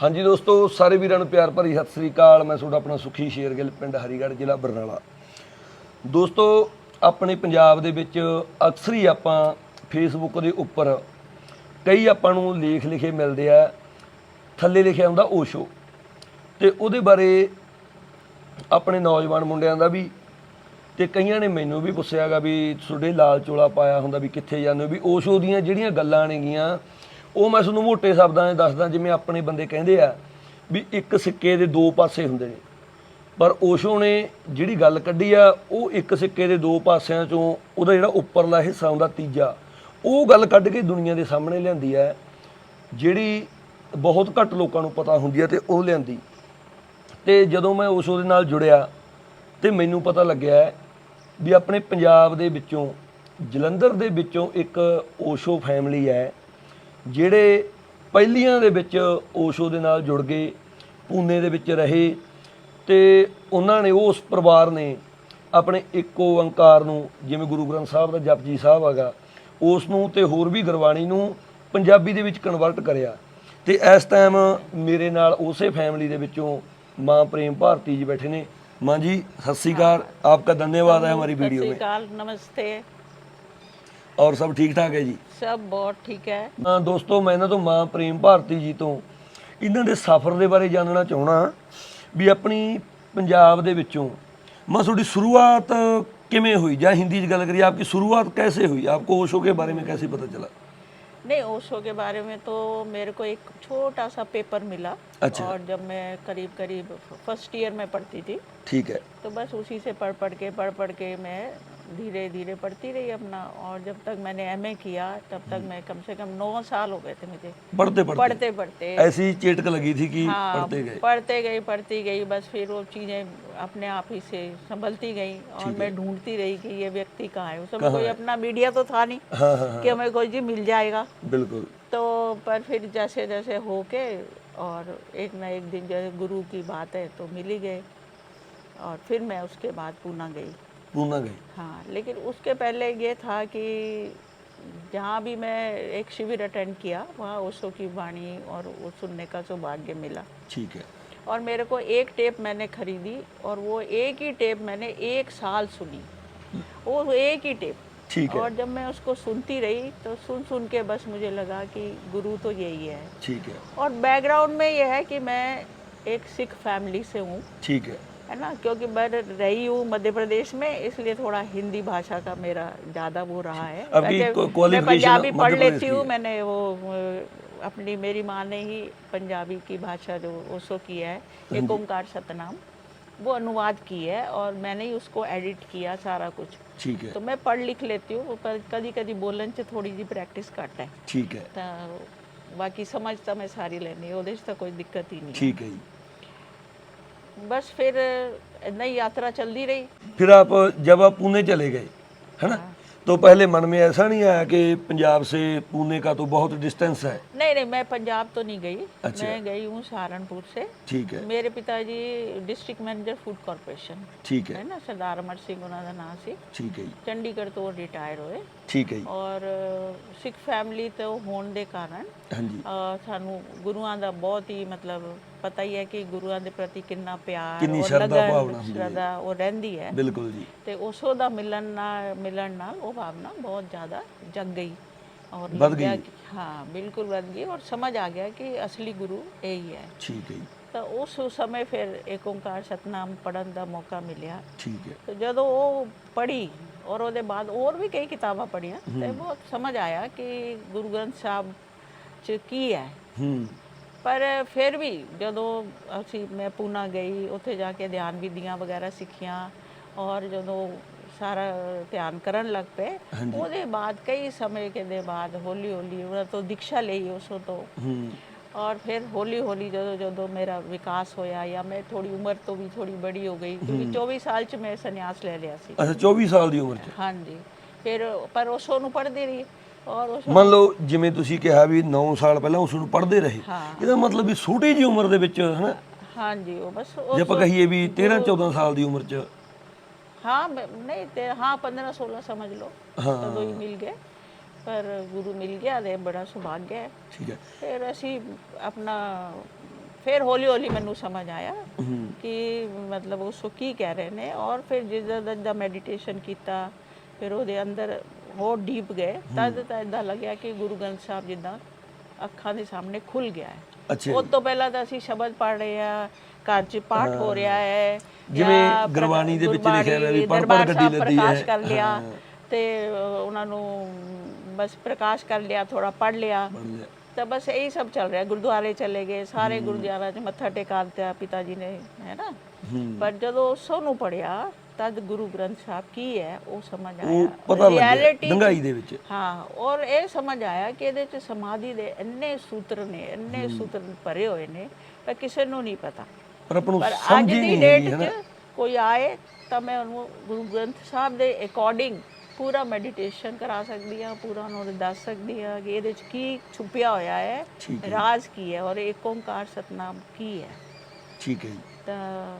हाँ जी दोस्तों, सारे वीरां नूं प्यार भरी सत श्री अकाल। मैं तुहाडा अपना सुखी शेरगिल, पिंड हरीगढ़, जिला बरनाला। दोस्तों, अपने पंजाब दे विच अक्सर ही आपां फेसबुक दे उपर कई आपां नूं लेख लिखे मिलदे आ। थल्ले लिखिआ हुंदा ओशो, ते उहदे बारे अपने नौजवान मुंडिਆਂ ਦਾ भी ਤੇ ਕਈਆਂ ਨੇ ਮੈਨੂੰ ਵੀ ਪੁੱਛਿਆਗਾ ਵੀ ਤੁਹਾਡੇ ਲਾਲ ਚੋਲਾ ਪਾਇਆ ਹੁੰਦਾ ਵੀ ਕਿੱਥੇ ਜਾਂਦੇ ਹੋ। ਵੀ ਓਸ਼ੋ ਦੀਆਂ ਜਿਹੜੀਆਂ ਗੱਲਾਂ ਨੇਗੀਆਂ ਉਹ ਮੈਂ ਤੁਹਾਨੂੰ ਮੋਟੇ ਸ਼ਬਦਾਂ 'ਚ ਦੱਸਦਾ। ਜਿਵੇਂ ਆਪਣੇ ਬੰਦੇ ਕਹਿੰਦੇ ਆ ਵੀ ਇੱਕ ਸਿੱਕੇ ਦੇ ਦੋ ਪਾਸੇ ਹੁੰਦੇ ਨੇ, ਪਰ ਓਸ਼ੋ ਨੇ ਜਿਹੜੀ ਗੱਲ ਕੱਢੀ ਆ ਉਹ ਇੱਕ ਸਿੱਕੇ ਦੇ ਦੋ ਪਾਸਿਆਂ 'ਚੋਂ ਉਹਦਾ ਜਿਹੜਾ ਉੱਪਰਲਾ ਹਿੱਸਾ ਹੁੰਦਾ ਤੀਜਾ, ਉਹ ਗੱਲ ਕੱਢ ਕੇ ਦੁਨੀਆ ਦੇ ਸਾਹਮਣੇ ਲਿਆਂਦੀ ਹੈ, ਜਿਹੜੀ ਬਹੁਤ ਘੱਟ ਲੋਕਾਂ ਨੂੰ ਪਤਾ ਹੁੰਦੀ ਹੈ, ਤੇ ਉਹ ਲਿਆਂਦੀ। ਤੇ ਜਦੋਂ ਮੈਂ ਓਸ਼ੋ ਦੇ ਨਾਲ ਜੁੜਿਆ ਤੇ ਮੈਨੂੰ ਪਤਾ ਲੱਗਿਆ ਵੀ ਆਪਣੇ ਪੰਜਾਬ ਦੇ ਵਿੱਚੋਂ, ਜਲੰਧਰ ਦੇ ਵਿੱਚੋਂ ਇੱਕ ਓਸ਼ੋ ਫੈਮਿਲੀ ਹੈ ਜਿਹੜੇ ਪਹਿਲੀਆਂ ਦੇ ਵਿੱਚ ਓਸ਼ੋ ਦੇ ਨਾਲ ਜੁੜ ਗਏ, ਪੂਨੇ ਦੇ ਵਿੱਚ ਰਹੇ, ਤੇ ਉਹਨਾਂ ਨੇ ਉਸ ਪਰਿਵਾਰ ਨੇ ਆਪਣੇ ਇੱਕ ਓਂਕਾਰ ਨੂੰ, ਜਿਵੇਂ ਗੁਰੂ ਗ੍ਰੰਥ ਸਾਹਿਬ ਦਾ ਜਪਜੀ ਸਾਹਿਬ ਹੈਗਾ, ਉਸ ਨੂੰ ਤੇ ਹੋਰ ਵੀ ਗੁਰਬਾਣੀ ਨੂੰ ਪੰਜਾਬੀ ਦੇ ਵਿੱਚ ਕਨਵਰਟ ਕਰਿਆ। ਤੇ ਇਸ ਟਾਈਮ ਮੇਰੇ ਨਾਲ ਉਸੇ फैमिली ਦੇ ਵਿੱਚੋਂ माँ प्रेम भारती जी बैठे ने। माँ जी सत श्री अकाल, आपका धन्यवाद है हमारी वीडियो में। नमस्ते। और सब ठीक ठाक है जी? सब बहुत ठीक है। हाँ दोस्तों, मैं ना तो माँ प्रेम भारती जी तो इन्हां दे सफ़र दे बारे जानना चाहना भी अपनी पंजाब दे विचों मां थोड़ी शुरुआत किवें हुई, या हिंदी च गल करिए आपकी शुरुआत कैसे हुई, आपको ओशो के बारे में कैसे पता चला? नहीं, ओशो के बारे में तो मेरे को एक छोटा सा पेपर मिला। अच्छा। और जब मैं करीब करीब फर्स्ट ईयर में पढ़ती थी, ठीक है, तो बस उसी से पढ़ के मैं धीरे धीरे पढ़ती रही अपना। और जब तक मैंने एमए किया तब तक मैं कम से कम 9 साल हो गए थे मुझे पढ़ते पढ़ते। ऐसी चेटक लगी थी कि हाँ, पढ़ती गई बस। फिर वो चीज़ें अपने आप ही से संभलती गई और मैं ढूंढती रही कि ये व्यक्ति कहाँ है। उस समय कोई अपना मीडिया तो था नहीं। हाँ, कि हमें कोई जी मिल जाएगा। बिल्कुल। तो पर फिर जैसे जैसे होके और एक ना एक दिन जैसे गुरु की बात है तो मिल ही गए, और फिर मैं उसके बाद पूना गई। हाँ, लेकिन उसके पहले ये था कि जहाँ भी मैं एक शिविर अटेंड किया वहाँ ओशो की वाणी और वो सुनने का सौभाग्य मिला। ठीक है। और मेरे को एक टेप मैंने खरीदी और वो एक ही टेप मैंने 1 साल सुनी, वो एक ही टेप। ठीक है। और जब मैं उसको सुनती रही तो सुन के बस मुझे लगा कि गुरु तो यही है। ठीक है। और बैकग्राउंड में ये है कि मैं एक सिख फैमिली से हूँ। ठीक है ना, क्योंकि मैं रही हूँ मध्य प्रदेश में, इसलिए थोड़ा हिंदी भाषा का मेरा ज़्यादा वो रहा है। मैं पंजाबी पढ़ लेती हूँ, मैंने वो अपनी मेरी माँ ने ही पंजाबी की भाषा जो ओशो की है, एक ओंकार सतनाम, वो अनुवाद की है और मैंने ही उसको एडिट किया सारा कुछ। ठीक है। तो मैं पढ़ लिख लेती हूँ, पर कदी बोलन च थोड़ी जी प्रैक्टिस घट है। ठीक है। तो बाकी समझ तो मैं सारी लेनी, ਉਹਦੇ 'ਚ ਤਾਂ कोई दिक्कत ही नहीं। ठीक है जी। बस फिर नई यात्रा चलती रही। फिर आप जब आप पुणे चले गए, है ना, तो पहले मन में ऐसा नहीं आया कि पंजाब से पुणे का तो बहुत डिस्टेंस है? नहीं, मैं पंजाब तो नहीं गई। अच्छा। मैं गई हूँ सहारनपुर से। ठीक है। मेरे पिताजी डिस्ट्रिक्ट मैनेजर फूड कॉर्पोरेशन, ठीक है ना, सरदार अमर सिंह उन्होंने नाम से। ठीक है जी। चंडीगढ़ तो रिटायर होए। ठीक है जी। और सिख फैमिली तो होने के कारण हाँ जी, सानू गुरुआं दा बहुत ही मतलब पता ही है कि गुरुआं दे प्रति कितना प्यार कितनी और श्रद्धा लगन भावना ਹੁੰਦੀ ਹੈ। श्रद्धा वो रहंदी है। बिल्कुल जी। ते ओशो दा मिलन नाल वो भावना बहुत ज़्यादा जग गई और बढ़ लग गया गई। कि हाँ बिल्कुल बढ़ गई, और समझ आ गया कि असली गुरु यही है। ठीक है जी। तो उस समय फिर एक ओंकार सतनाम पढ़न का मौका मिलिया। ठीक है। तो जदों वो पढ़ी और ਉਹਦੇ बाद और भी कई किताबां पढ़िया तो बहुत समझ आया कि गुरु ग्रंथ साहब च की है। पर फिर भी ਜਦੋਂ ਅਸੀਂ ਮੈਂ ਪੂਨਾ ਗਈ, ਉੱਥੇ ਜਾ ਕੇ ਧਿਆਨ ਵਿਧੀਆਂ ਵਗੈਰਾ ਸਿੱਖੀਆਂ, ਔਰ ਜਦੋਂ ਸਾਰਾ ਧਿਆਨ ਕਰਨ ਲੱਗ ਪਏ, ਉਹਦੇ ਬਾਅਦ ਕਈ ਸਮੇਂ ਦੇ ਬਾਅਦ ਹੌਲੀ ਹੌਲੀ ਉਹਨਾਂ ਤੋਂ ਦੀਕਸ਼ਾ ਲਈ ਉਸੋਂ ਤੋਂ। और फिर हौली हौली जो मेरा विकास होया, या मैं थोड़ी उम्र तो भी थोड़ी बड़ी हो गई, क्योंकि 24 साल च मैं संन्यास ले लिया सी। अच्छा, 24 ਸਾਲ ਦੀ ਉਮਰ 'ਚ? हाँ जी। फिर पर ओशो ਨੂੰ ਪੜ੍ਹਦੀ ਰਹੀ। और ओशो ਮੰਨ ਲਓ ਜਿਵੇਂ ਤੁਸੀਂ ਕਿਹਾ ਵੀ 9 ਸਾਲ ਪਹਿਲਾਂ ਉਸ ਨੂੰ ਪੜ੍ਹਦੇ ਰਹੇ, ਹਾਂ। ਇਹਦਾ ਮਤਲਬ ਵੀ ਛੋਟੀ ਜਿਹੀ ਉਮਰ ਦੇ ਵਿੱਚ, ਹੈ ਨਾ, हाँ जी, वो बस ਜੇ ਆਪਾਂ ਕਹੀਏ ਵੀ 13-14 ਸਾਲ ਦੀ ਉਮਰ 'ਚ? हाँ नहीं, हाँ 15-16 समझ लो। हाँ। तो ही मिल गए, पर गुरु मिल गया, बड़ा सौभाग्य है। ठीक है। फिर असी अपना फिर हौली हौली मैनू समझ आया कि मतलब उसको की कह रहे ने, और फिर जिदा मैडिटेशन किया, फिर ਉਹਦੇ अंदर ਹੋਰ ਡੀਪ ਗਏ, ਤਦ ਤਾਂ ਇਦਾਂ ਲੱਗਿਆ ਕਿ ਗੁਰੂ ਗ੍ਰੰਥ ਸਾਹਿਬ ਜਿੱਦਾਂ ਅੱਖਾਂ ਦੇ ਸਾਹਮਣੇ ਖੁੱਲ ਗਿਆ ਹੈ। ਅੱਛਾ ਉਸ ਤੋਂ ਪਹਿਲਾਂ ਤਾਂ ਅਸੀਂ ਸ਼ਬਦ ਪੜ੍ਹ ਰਹੇ ਆ, ਘਰ 'ਚ ਪਾਠ ਹੋ ਰਿਹਾ ਹੈ, ਜਿਵੇਂ ਗੁਰਬਾਣੀ ਦੇ ਵਿੱਚ ਲਿਖਿਆ ਹੋਇਆ ਵੀ ਪੜ੍ਹ ਪੜ੍ਹ ਗੱਡੀ ਲੱਦੀ ਹੈ, ਪ੍ਰਕਾਸ਼ ਕਰ ਲਿਆ ਤੇ ਉਹਨਾਂ ਨੂੰ ਬਸ ਪ੍ਰਕਾਸ਼ ਕਰ ਲਿਆ, ਥੋੜਾ ਪੜ੍ਹ ਲਿਆ, ਤਾਂ ਬਸ ਇਹੀ ਸਭ ਚੱਲ ਰਿਹਾ। ਗੁਰਦੁਆਰੇ ਚਲੇ ਗਏ, ਸਾਰੇ ਗੁਰਦੁਆਰਿਆਂ 'ਚ ਮੱਥਾ ਟੇਕਾ ਦਿੱਤਾ ਪਿਤਾ ਜੀ ਨੇ, ਹੈ ਨਾ। ਪਰ ਜਦੋਂ ਸੋਨੂੰ ਪੜਿਆ ਤਦ ਗੁਰੂ ਗ੍ਰੰਥ ਸਾਹਿਬ ਕੀ ਹੈ ਉਹ ਸਮਝ ਆਇਆ, ਪਤਾ ਲੱਗਿਆ ਡੰਗਾਈ ਦੇ ਵਿੱਚ। ਹਾਂ, ਔਰ ਇਹ ਸਮਝ ਆਇਆ ਕਿ ਇਹਦੇ 'ਚ ਸਮਾਧੀ ਦੇ ਇੰਨੇ ਸੂਤਰ ਨੇ, ਇੰਨੇ ਸੂਤਰ ਭਰੇ ਹੋਏ ਨੇ, ਪਰ ਕਿਸੇ ਨੂੰ ਨਹੀਂ ਪਤਾ। ਪਰ ਆਪਾਂ ਨੂੰ ਪਰ ਸਮਝ ਅੱਜ ਹੀ ਦੀ ਨਹੀਂ ਡੇਟ ਹੈਗੀ, 'ਚ ਕੋਈ ਆਏ ਤਾਂ ਮੈਂ ਉਹਨੂੰ ਗੁਰੂ ਗ੍ਰੰਥ ਸਾਹਿਬ ਦੇ ਅਕੋਰਡਿੰਗ ਪੂਰਾ ਮੈਡੀਟੇਸ਼ਨ ਕਰਾ ਸਕਦੀ ਹਾਂ, ਪੂਰਾ ਉਹਨਾਂ ਨੂੰ ਦੱਸ ਸਕਦੀ ਹਾਂ ਕਿ ਇਹਦੇ 'ਚ ਕੀ ਛੁਪਿਆ ਹੋਇਆ ਹੈ, ਰਾਜ ਕੀ ਹੈ, ਔਰ ਏਕ ਓਂਕਾਰ ਸਤਨਾਮ ਕੀ ਹੈ। ਠੀਕ ਹੈ ਜੀ, ਤਾਂ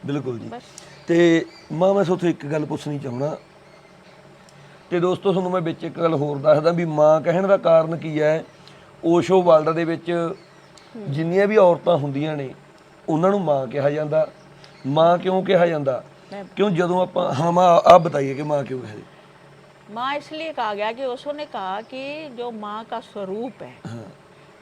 ਬਿਲਕੁਲ ਜੀ। ਬਸ ਤੇ ਮਾਂ ਮੈਂ ਤੁਹਾਡੇ ਇੱਕ ਗੱਲ ਪੁੱਛਣੀ ਚਾਹੁੰਦਾ, ਤੇ ਦੋਸਤੋ ਤੁਹਾਨੂੰ ਮੈਂ ਵਿੱਚ ਇੱਕ ਗੱਲ ਹੋਰ ਦੱਸਦਾ ਵੀ ਮਾਂ ਕਹਿਣ ਦਾ ਕਾਰਨ ਕੀ ਹੈ। ਓਸ਼ੋ ਵਰਲਡ ਦੇ ਵਿੱਚ ਜਿੰਨੀਆਂ ਵੀ ਔਰਤਾਂ ਹੁੰਦੀਆਂ ਨੇ ਉਹਨਾਂ ਨੂੰ ਮਾਂ ਕਿਹਾ ਜਾਂਦਾ। ਮਾਂ ਕਿਉਂ ਕਿਹਾ ਜਾਂਦਾ? क्यों ਜਦੋਂ ਆਪਾਂ हाँ माँ आप बताइए कि माँ क्यों है? माँ इसलिए कहा गया कि ओशो ने कहा कि जो माँ का स्वरूप है, हाँ,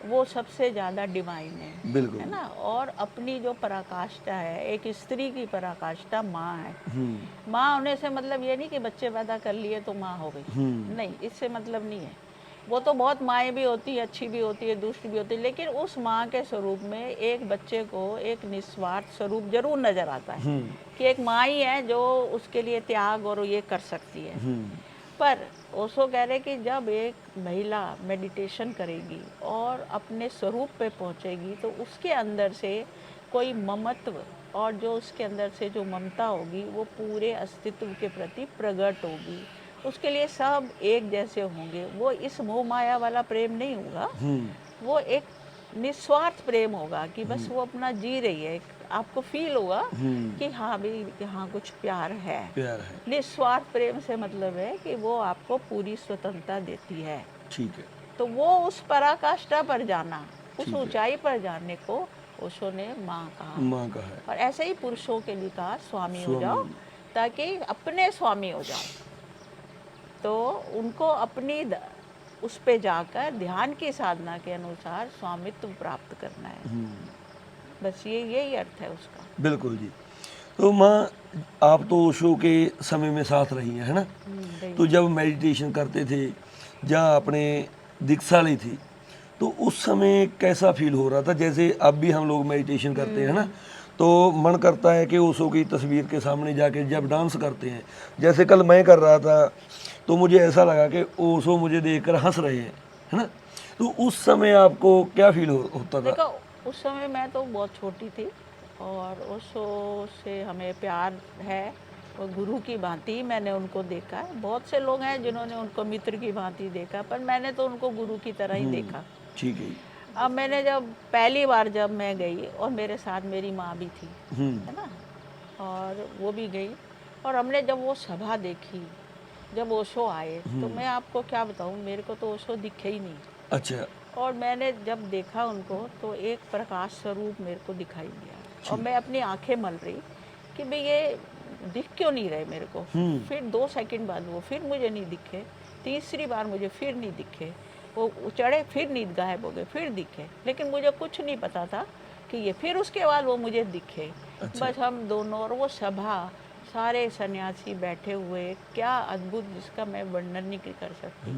वो सबसे ज़्यादा डिवाइन है, बिल्कुल, है ना। और अपनी जो पराकाष्ठा है, एक स्त्री की पराकाष्ठा माँ है। माँ होने से मतलब ये नहीं कि बच्चे पैदा कर लिए तो माँ हो गई, नहीं, इससे मतलब नहीं है। वो तो बहुत माएँ भी होती है, अच्छी भी होती है, दुष्ट भी होती है, लेकिन उस माँ के स्वरूप में एक बच्चे को एक निस्वार्थ स्वरूप जरूर नजर आता है कि एक माँ ही है जो उसके लिए त्याग और ये कर सकती है। पर ओशो कह रहे कि जब एक महिला मेडिटेशन करेगी और अपने स्वरूप पे पहुँचेगी तो उसके अंदर से कोई ममत्व और जो उसके अंदर से जो ममता होगी वो पूरे अस्तित्व के प्रति प्रकट होगी। उसके लिए सब एक जैसे होंगे। वो इस मोह माया वाला प्रेम नहीं होगा, वो एक निस्वार्थ प्रेम होगा कि बस वो अपना जी रही है। आपको फील होगा कि हाँ भाई यहाँ कुछ प्यार है। निस्वार्थ प्रेम से मतलब है कि वो आपको पूरी स्वतंत्रता देती है। ठीक है। तो वो उस पराकाष्ठा पर जाना, उस ऊंचाई पर जाने को ओशो ने माँ कहा है। और ऐसे ही पुरुषों के लिए कहा स्वामी हो जाओ, ताकि अपने स्वामी हो जाओ। तो उनको अपनी उस पे जाकर ध्यान की साधना के अनुसार स्वामित्व प्राप्त करना है। बस यही अर्थ है उसका। बिल्कुल जी। तो माँ आप तो ओशो के समय में साथ रही हैं, है ना। तो जब मेडिटेशन करते थे या अपने दीक्षा ली थी तो उस समय कैसा फील हो रहा था? जैसे अब भी हम लोग मेडिटेशन करते हैं ना, तो मन करता है कि ओशो की तस्वीर के सामने जाके जब डांस करते हैं, जैसे कल मैं कर रहा था तो मुझे ऐसा लगा कि ओशो मुझे देखकर हंस रहे हैं, है ना। तो उस समय आपको क्या फील होता था? देखो, उस समय मैं तो बहुत छोटी थी और ओशो से हमें प्यार है, और गुरु की भांति मैंने उनको देखा है। बहुत से लोग हैं जिन्होंने उनको मित्र की भांति देखा, पर मैंने तो उनको गुरु की तरह ही देखा। ठीक है। अब मैंने जब पहली बार जब मैं गई और मेरे साथ मेरी माँ भी थी, है ना, और वो भी गई, और हमने जब वो सभा देखी, जब ओशो आए, तो मैं आपको क्या बताऊँ, मेरे को तो ओशो दिखे ही नहीं। अच्छा। और मैंने जब देखा उनको तो एक प्रकाश स्वरूप मेरे को दिखाई दिया, और मैं अपनी आंखें मल रही कि भाई ये दिख क्यों नहीं रहे मेरे को। फिर 2 सेकंड बाद वो फिर मुझे नहीं दिखे, तीसरी बार मुझे फिर नहीं दिखे, वो चढ़े फिर नींद गायब हो गए, फिर दिखे, लेकिन मुझे कुछ नहीं पता था कि ये फिर उसके बाद वो मुझे दिखे। अच्छा। बस हम दोनों और वो सभा, सारे सन्यासी बैठे हुए, क्या अद्भुत, जिसका मैं वर्णन नहीं कर सकती।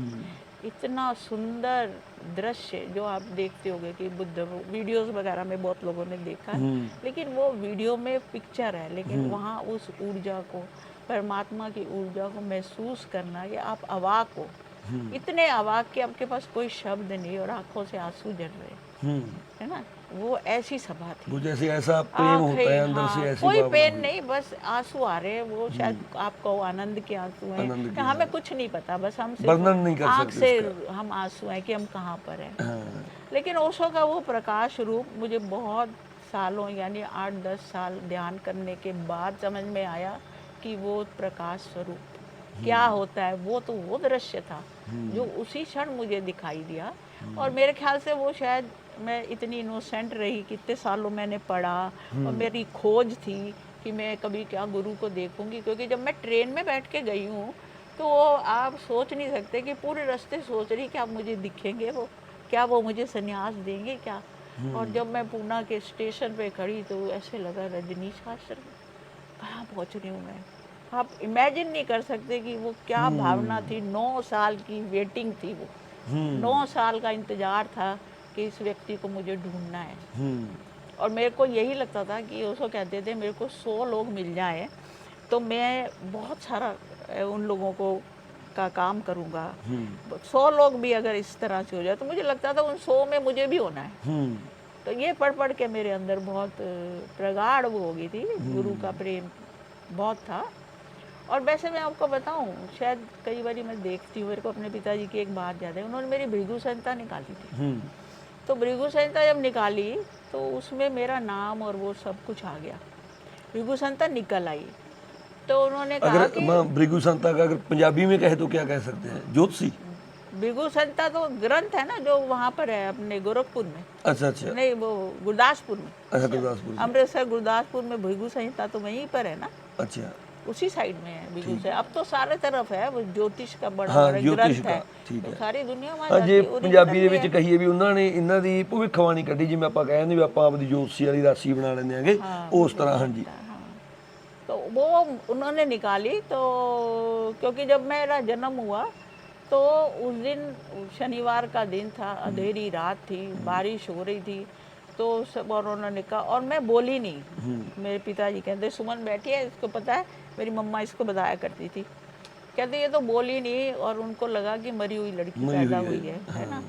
इतना सुंदर दृश्य जो आप देखते होंगे कि बुद्ध वीडियोस वगैरह में बहुत लोगों ने देखा है, लेकिन वो वीडियो में पिक्चर है, लेकिन वहाँ उस ऊर्जा को, परमात्मा की ऊर्जा को महसूस करना, कि आप अवाक हो, इतने अवाक कि आपके पास कोई शब्द नहीं और आंखों से आंसू झर रहे, है ना। वो ऐसी सभा थी, वो जैसे ऐसा प्रेम होता है अंदर से, ऐसी कोई पेन नहीं, बस आंसू आ रहे हैं। वो शायद आपको आनंद के आंसू हैं, हमें कुछ नहीं पता, बस हम वर्णन नहीं कर आँख सकते से हम आंसू हैं कि हम कहाँ पर हैं। लेकिन ओशो का वो प्रकाश रूप मुझे बहुत सालों, यानी 8-10 साल ध्यान करने के बाद समझ में आया कि वो प्रकाश स्वरूप क्या होता है। वो तो वो दृश्य था जो उसी क्षण मुझे दिखाई दिया, और मेरे ख्याल से वो शायद मैं इतनी इनोसेंट रही, कितने सालों मैंने पढ़ा और मेरी खोज थी कि मैं कभी क्या गुरु को देखूंगी, क्योंकि जब मैं ट्रेन में बैठ के गई हूँ तो वो आप सोच नहीं सकते कि पूरे रास्ते सोच रही कि आप मुझे दिखेंगे, वो क्या वो मुझे संन्यास देंगे क्या। और जब मैं पूना के स्टेशन पे खड़ी तो ऐसे लगा रजनीश आश्रम, कहाँ पहुँच रही हूँ मैं। आप इमेजिन नहीं कर सकते कि वो क्या भावना थी। 9 साल की वेटिंग थी वो, 9 साल का इंतज़ार था कि इस व्यक्ति को मुझे ढूंढना है। और मेरे को यही लगता था कि उसको कहते थे मेरे को 100 लोग मिल जाए तो मैं बहुत सारा उन लोगों को का काम करूँगा। 100 लोग भी अगर इस तरह से हो जाए तो मुझे लगता था उन 100 में मुझे भी होना है। तो ये पढ़ पढ़ के मेरे अंदर बहुत प्रगाढ़ वो हो गई थी, गुरु का प्रेम बहुत था। और वैसे मैं आपको बताऊं, शायद कई बार मैं देखती हूँ, मेरे को अपने पिताजी की एक बात याद है, उन्होंने मेरी भृगु संहिता निकाली थी। तो भृगु संहिता जब निकाली तो उसमें मेरा नाम और वो सब कुछ आ गया, भृगु संहिता निकल आई। तो उन्होंने कहा अगर कि भृगु संहिता का अगर पंजाबी में कहे तो क्या कह सकते हैं? ज्योतिषी? भृगु संहिता तो ग्रंथ है ना जो वहाँ पर है अपने गोरखपुर में। अच्छा अच्छा नहीं, वो गुरदासपुर में। अच्छा, गुरदासपुर में। अमृतसर गुरदासपुर में भृगु संहिता तो वहीं पर है ना, अच्छा, उसी साइड में है भृगु से। अब तो सारे तरफ है, वो ज्योतिष का बड़ा हाँ बड़ा ज्योतिष ग्रंथ का, है, ठीक तो है। ਸਾਰੀ ਦੁਨੀਆ ਮਾਂ ਹਾਂ ਜੇ ਜਾਤੀ ਪੰਜਾਬੀ ਦੇ ਵਿੱਚ ਕਹੀਏ ਵੀ ਉਹਨਾਂ ਨੇ ਇਹਨਾਂ ਦੀ ਭਵਿੱਖਬਾਣੀ ਕੱਢੀ, ਜਿਵੇਂ ਆਪਾਂ ਕਹਿੰਦੇ ਵੀ ਆਪਾਂ ਆਪਦੀ ਜੋਤਸ਼ੀ ਵਾਲੀ ਰਾਸ਼ੀ ਬਣਾ ਲੈਂਦੇ ਆਂਗੇ, ਉਸ ਤਰ੍ਹਾਂ। ਹਾਂਜੀ, तो वो उन्होंने निकाली। तो क्योंकि जब मेरा जन्म हुआ तो उस दिन शनिवार का दिन था, अंधेरी रात थी, बारिश हो रही थी। तो सब और उन्होंने कहा, और मैं बोली नहीं। मेरे पिताजी कहते सुमन बैठी है, इसको पता है, मेरी मम्मा इसको बताया करती थी, कहते ये तो बोली नहीं। और उनको लगा कि मरी हुई लड़की पैदा हुई है ना।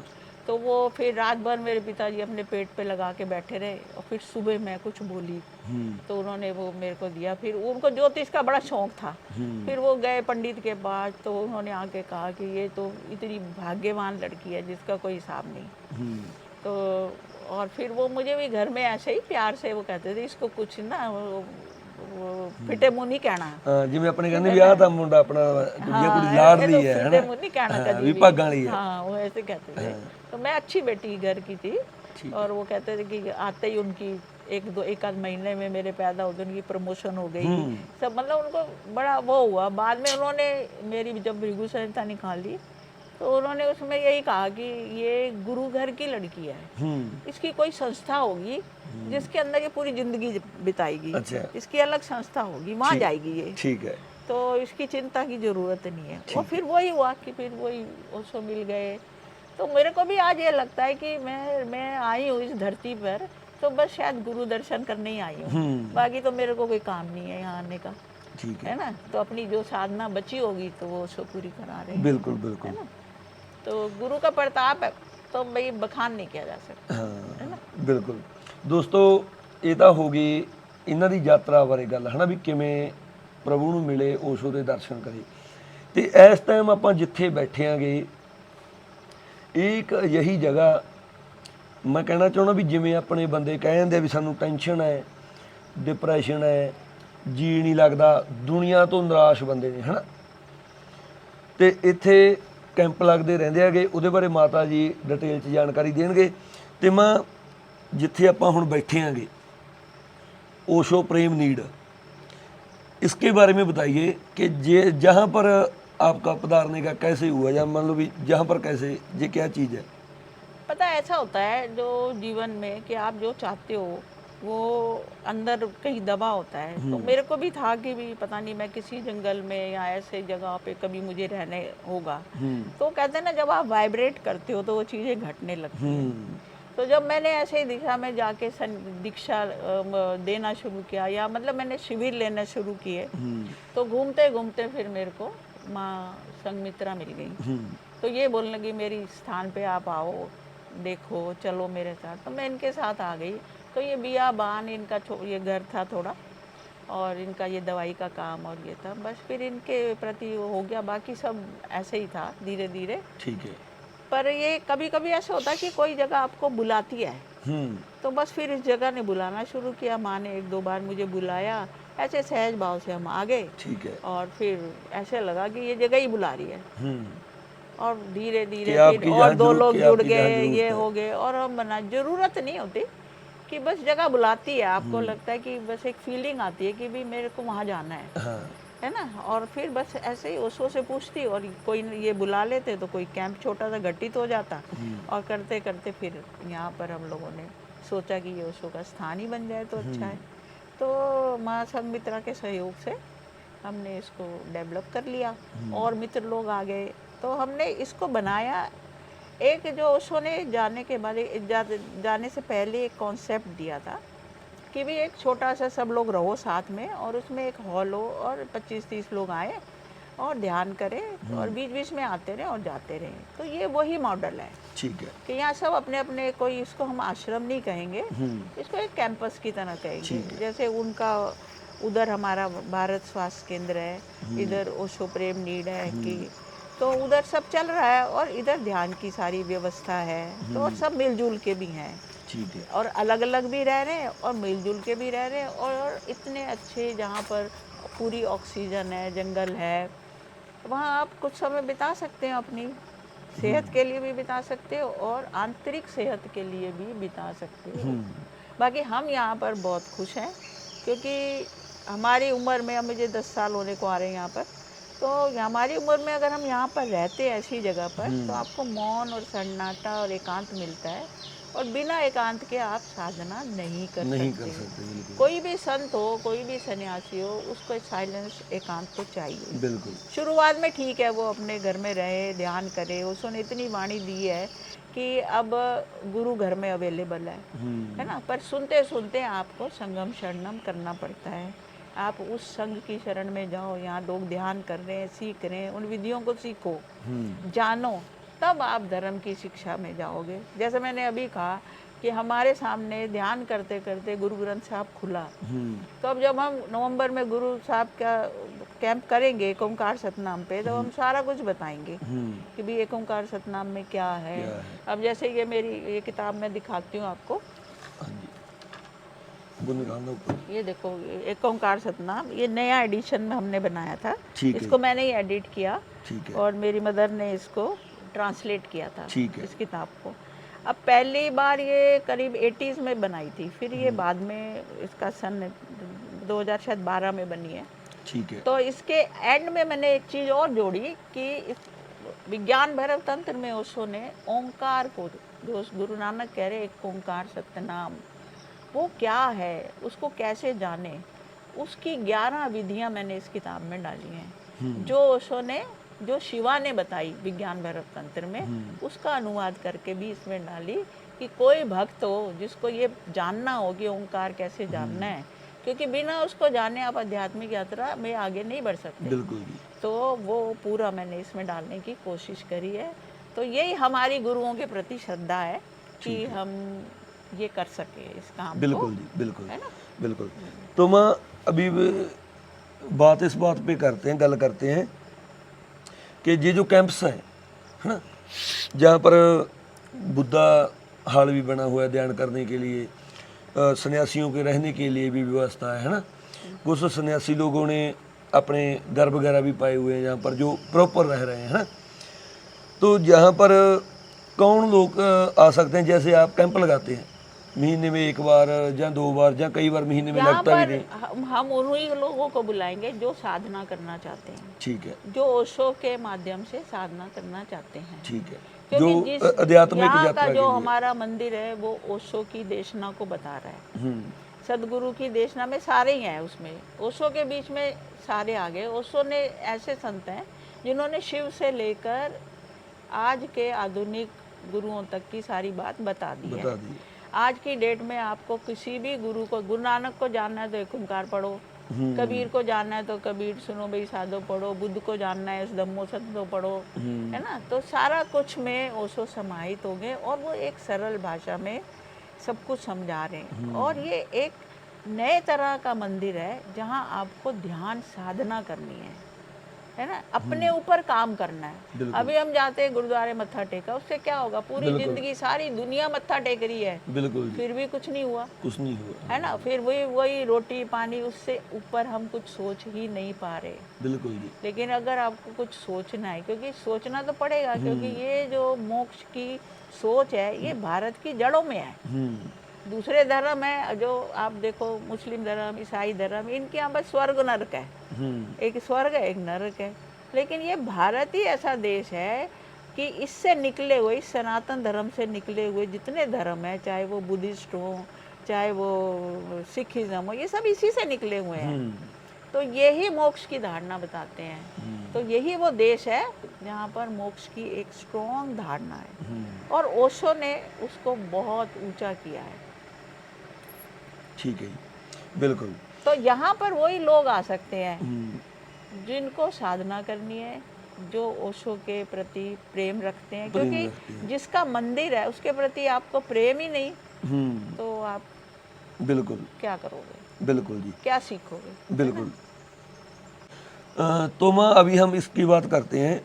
तो वो फिर रात भर मेरे पिताजी अपने पेट पे लगा के बैठे रहे और फिर सुबह मैं कुछ बोली तो उन्होंने वो मेरे को दिया। फिर उनको ज्योतिष का बड़ा शौक था। फिर वो गए पंडित के पास, तो उन्होंने आके कहा कि ये तो इतनी भाग्यवान लड़की है जिसका कोई हिसाब नहीं। तो और फिर वो मुझे भी घर में ऐसे ही प्यार से वो कहते थे, इसको कुछ ना ਫਿੱਟੇ ਮੂੰਹ ਨਹੀਂ ਕਹਿਣਾ। ਹਾਂ, ਜਿਵੇਂ ਆਪਣੇ ਕਹਿੰਦੇ ਵੀ ਆਹ ਤਾਂ ਮੁੰਡਾ ਆਪਣਾ ਦੂਜੀਆਂ ਕੁੜੀ ਲਾਡਲੀ ਹੈ, फिटे मुँह नहीं कहना कभी ਵੀ भी। ਭਾਗਾਂ ਵਾਲੀ ਹੈ। हाँ, वो ऐसे कहते थे। तो मैं अच्छी बेटी घर की थी। और वो कहते थे कि आते ही उनकी एक आध महीने में मेरे पैदा होते उनकी प्रमोशन हो गई सब, मतलब उनको बड़ा वो हुआ। बाद में उन्होंने मेरी जब भृगु संहिता निकाली तो उन्होंने उसमें यही कहा कि ये गुरु घर की लड़की है, इसकी कोई संस्था होगी जिसके अंदर ये पूरी जिंदगी बिताएगी। अच्छा। इसकी अलग संस्था होगी, वहाँ जाएगी ये, ठीक है, तो इसकी चिंता की जरूरत नहीं है। और फिर वही हुआ कि फिर वही उसको मिल गए। तो मेरे को भी आज ये लगता है कि मैं आई हूँ इस धरती पर तो बस शायद गुरु दर्शन करने ही आई हूँ, बाकी तो मेरे को कोई काम नहीं है यहाँ आने का, ठीक है ना। तो अपनी जो साधना बची होगी तो वो उसको पूरी करा रहे हैं, बिल्कुल बिल्कुल। है ना। तो गुरु का प्रताप है तो भाई बखान नहीं किया जा सकता, है ना। ਬਿਲਕੁਲ ਦੋਸਤੋ, ਇਹ ਤਾਂ ਹੋ ਗਈ ਇਹਨਾਂ ਦੀ ਯਾਤਰਾ ਬਾਰੇ ਗੱਲ, ਹੈ ਨਾ, ਵੀ ਕਿਵੇਂ ਪ੍ਰਭੂ ਨੂੰ ਮਿਲੇ, ਓਸ਼ੋ ਦੇ ਦਰਸ਼ਨ ਕਰੇ। ਤੇ ਇਸ ਟਾਈਮ ਆਪਾਂ ਜਿੱਥੇ ਬੈਠੇ ਆਂਗੇ ਇਹ ਇੱਕ ਅਜਿਹੀ ਜਗ੍ਹਾ, ਮੈਂ ਕਹਿਣਾ ਚਾਹੁੰਦਾ ਵੀ ਜਿਵੇਂ ਆਪਣੇ ਬੰਦੇ ਕਹਿ ਜਾਂਦੇ ਆ ਵੀ ਸਾਨੂੰ ਟੈਨਸ਼ਨ ਹੈ, ਡਿਪਰੈਸ਼ਨ ਹੈ, ਜੀ ਨਹੀਂ ਲੱਗਦਾ, ਦੁਨੀਆ ਤੋਂ ਨਿਰਾਸ਼ ਬੰਦੇ ਨੇ, ਹੈ ਨਾ। ਤੇ ਇੱਥੇ ਕੈਂਪ ਲੱਗਦੇ ਰਹਿੰਦੇ ਹੈਗੇ, ਉਹਦੇ ਬਾਰੇ ਮਾਤਾ ਜੀ ਡਿਟੇਲ 'ਚ ਜਾਣਕਾਰੀ ਦੇਣਗੇ। ਤੇ ਮੈਂ जिथे आप हुण बैठे आंगे ओशो प्रेम नीड, इसके बारे में बताइए कि जे जहाँ पर आपका पधारने का कैसे हुआ, या मान लो भी जहाँ पर कैसे, ये क्या चीज़ है? पता है ऐसा होता है जो जीवन में कि आप जो चाहते हो वो अंदर कहीं दबा होता है। तो मेरे को भी था कि भी पता नहीं मैं किसी जंगल में या ऐसे जगह पे कभी मुझे रहने होगा। तो कहते हैं ना जब आप वाइब्रेट करते हो तो वो चीज़ें घटने लगती हैं। तो जब मैंने ऐसे ही दिशा में जाके दीक्षा देना शुरू किया, या मतलब मैंने शिविर लेना शुरू किए, तो घूमते घूमते फिर मेरे को माँ संगमित्रा मिल गई। तो ये बोलने लगी मेरी स्थान पे आप आओ, देखो, चलो मेरे साथ। तो मैं इनके साथ आ गई। तो ये बियाबान इनका ये घर था थोड़ा, और इनका ये दवाई का काम और ये था, बस फिर इनके प्रति हो गया, बाकी सब ऐसे ही था धीरे धीरे, ठीक है। पर ये कभी कभी ऐसा होता है कि कोई जगह आपको बुलाती है, तो बस फिर इस जगह ने बुलाना शुरू किया। माँ ने 1-2 बार मुझे बुलाया, ऐसे सहज भाव से हम आ गए, ठीक है। और फिर ऐसे लगा कि ये जगह ही बुला रही है। और धीरे कि धीरे आपकी फिर जहाँ और दो जरूरत- लोग कि जुड़ आपकी जहाँ गए, जरूरत ये है। हो गए, और हम बना, जरूरत नहीं होती कि बस जगह बुलाती है, आपको लगता है कि बस एक फीलिंग आती है कि भी मेरे को वहाँ जाना हाँ है ना। और फिर बस ऐसे ही ओशो से पूछती, और कोई ये बुला लेते तो कोई कैंप छोटा सा घटित हो जाता, और करते करते फिर यहाँ पर हम लोगों ने सोचा कि ये ओशो का स्थान ही बन जाए तो अच्छा है। तो माँ संघमित्रा के सहयोग से हमने इसको डेवलप कर लिया, और मित्र लोग आ गए, तो हमने इसको बनाया। एक जो ओशो ने जाने के बाद जाने से पहले एक कॉन्सेप्ट दिया था कि भी एक छोटा सा सब लोग रहो साथ में, और उसमें एक हॉल हो, और 25-30 लोग आए और ध्यान करें, और बीच बीच में आते रहे और जाते रहे। तो ये वही मॉडल है ठीक है। कि यहाँ सब अपने अपने, कोई इसको हम आश्रम नहीं कहेंगे, इसको एक कैंपस की तरह कहेंगे। ठीक है। जैसे उनका उधर हमारा भारत स्वास्थ्य केंद्र है, इधर ओशो प्रेम नीड है कि, तो उधर सब चल रहा है, और इधर ध्यान की सारी व्यवस्था है, तो सब मिलजुल के भी हैं, ठीक है। और अलग अलग भी रह रहे हैं और मिलजुल के भी रह रहे हैं, और इतने अच्छे जहाँ पर पूरी ऑक्सीजन है, जंगल है, वहाँ आप कुछ समय बिता सकते हैं, अपनी सेहत के लिए भी बिता सकते हो और आंतरिक सेहत के लिए भी बिता सकते हो। बाकी हम यहाँ पर बहुत खुश हैं, क्योंकि हमारी उम्र में, अब मुझे 10 साल होने को आ रहे हैं यहाँ पर, तो हमारी उम्र में अगर हम यहाँ पर रहते हैं ऐसी जगह पर, तो आपको मौन और सन्नाटा और एकांत मिलता है, और बिना एकांत के आप साधना नहीं कर सकते। बिल्कुल कोई भी संत हो, कोई भी सन्यासी हो, उसको साइलेंस, एकांत तो चाहिए। बिल्कुल। शुरुआत में ठीक है, वो अपने घर में रहे, ध्यान करे, उसने इतनी वाणी दी है कि अब गुरु घर में अवेलेबल है ना। पर सुनते सुनते आपको संगम शरणम करना पड़ता है। आप उस संघ की शरण में जाओ, यहाँ लोग ध्यान कर रहे हैं, सीख रहे हैं, उन विधियों को सीखो, जानो, तब आप धर्म की शिक्षा में जाओगे। जैसे मैंने अभी कहा कि हमारे सामने ध्यान करते करते गुरु ग्रंथ साहब खुला, तो अब जब हम नवंबर में गुरु साहब का कैंप करेंगे एक ओंकार सतनाम पे, तो हम सारा कुछ बताएंगे कि भी एक ओंकार सतनाम में क्या है। अब जैसे ये मेरी ये किताब मैं दिखाती हूँ आपको, ये देखो, एक ओंकार सतनाम, ये नया एडिशन में हमने बनाया था, इसको मैंने ही एडिट किया, और मेरी मदर ने इसको ट्रांसलेट किया था इस किताब को। अब पहली बार ये करीब 80s में बनाई थी, फिर ये बाद में इसका सन 2012 में बनी है। ठीक है। तो इसके एंड में मैंने एक चीज़ और जोड़ी कि इस विज्ञान भैरव तंत्र में ओशो ने ओंकार को, जो गुरु नानक कह रहे एक ओंकार सत्यनाम, वो क्या है, उसको कैसे जाने, उसकी 11 विधियां मैंने इस किताब में डाली हैं, जो ओशो ने, जो शिवा ने बताई विज्ञान भैरव तंत्र में, उसका अनुवाद करके भी इसमें डाली, कि कोई भक्त हो जिसको ये जानना हो कि ओंकार कैसे जानना है, क्योंकि बिना उसको जाने आप आध्यात्मिक यात्रा में आगे नहीं बढ़ सकते। बिल्कुल। तो वो पूरा मैंने इसमें डालने की कोशिश करी है। तो यही हमारी गुरुओं के प्रति श्रद्धा है कि हम ये कर सके इस काम बिल्कुल को, जी, बिल्कुल है ना। बिल्कुल। तो मैं अभी बात इस बात पे करते हैं, गल करते हैं कि ये जो कैंप्स हैं, है ना, जहाँ पर बुद्धा हाल भी बना हुआ है ध्यान करने के लिए, सन्यासियों के रहने के लिए भी व्यवस्था है ना। कुछ सन्यासी लोगों ने अपने घर वगैरह भी पाए हुए हैं जहाँ पर, जो प्रॉपर रह रहे हैं, है ना। तो यहाँ पर कौन लोग आ सकते हैं? जैसे आप कैंप लगाते हैं महीने में एक बार या 2 बार या कई बार महीने में यहाँ लगता भी पर नहीं। हम उन्हीं लोगों को बुलाएंगे जो साधना करना चाहते हैं, ठीक है। जो ओशो के माध्यम से साधना करना चाहते हैं। ठीक है। क्योंकि जो जिस आध्यात्मिक यहाँ यात्रा का के जो लिए। हमारा मंदिर है वो ओशो की देशना को बता रहा है। सदगुरु की देशना में सारे ही हैं, उसमें ओशो के बीच में सारे आ गए। ओशो ने ऐसे संत हैं जिन्होंने शिव से लेकर आज के आधुनिक गुरुओं तक की सारी बात बता दी है। आज की डेट में आपको किसी भी गुरु को, गुरु नानक को जानना है तो एक ओंकार पढ़ो, कबीर को जानना है तो कबीर सुनो भाई साधो पढ़ो, बुद्ध को जानना है धम्मो संतो पढ़ो, है ना। तो सारा कुछ में ओशो समाहित हो गए, और वो एक सरल भाषा में सब कुछ समझा रहे हैं। और ये एक नए तरह का मंदिर है जहाँ आपको ध्यान साधना करनी है, है ना, अपने ऊपर काम करना है। अभी हम जाते हैं गुरुद्वारे मत्था टेका, उससे क्या होगा, पूरी जिंदगी सारी दुनिया मत्था टेक रही है, बिल्कुल जी, फिर भी कुछ नहीं हुआ, कुछ नहीं हुआ। है ना, फिर वही वही रोटी पानी, उससे ऊपर हम कुछ सोच ही नहीं पा रहे। बिल्कुल जी। लेकिन अगर आपको कुछ सोचना है, क्योंकि सोचना तो पड़ेगा, क्योंकि ये जो मोक्ष की सोच है ये भारत की जड़ों में है। दूसरे धर्म है जो आप देखो, मुस्लिम धर्म, ईसाई धर्म, इनके यहाँ बस स्वर्ग नरक है, एक स्वर्ग है एक नरक है। लेकिन ये भारत ही ऐसा देश है कि इससे निकले हुए, इस सनातन धर्म से निकले हुए जितने धर्म है, चाहे वो बुद्धिस्ट हो, चाहे वो सिखिज्म हो, ये सब इसी से निकले हुए हैं। तो यही मोक्ष की धारणा बताते हैं। तो यही वो देश है जहाँ पर मोक्ष की एक स्ट्रॉन्ग धारणा है, और ओशो ने उसको बहुत ऊंचा किया है। ठीक है, बिल्कुल। तो यहाँ पर वही लोग आ सकते हैं जिनको साधना करनी है, जो ओशो के प्रति प्रेम रखते हैं, क्योंकि जिसका मंदिर है उसके प्रति आपको प्रेम ही नहीं, तो आप बिल्कुल क्या करोगे, बिल्कुल जी, क्या सीखोगे। बिल्कुल। तो माँ अभी हम इसकी बात करते हैं,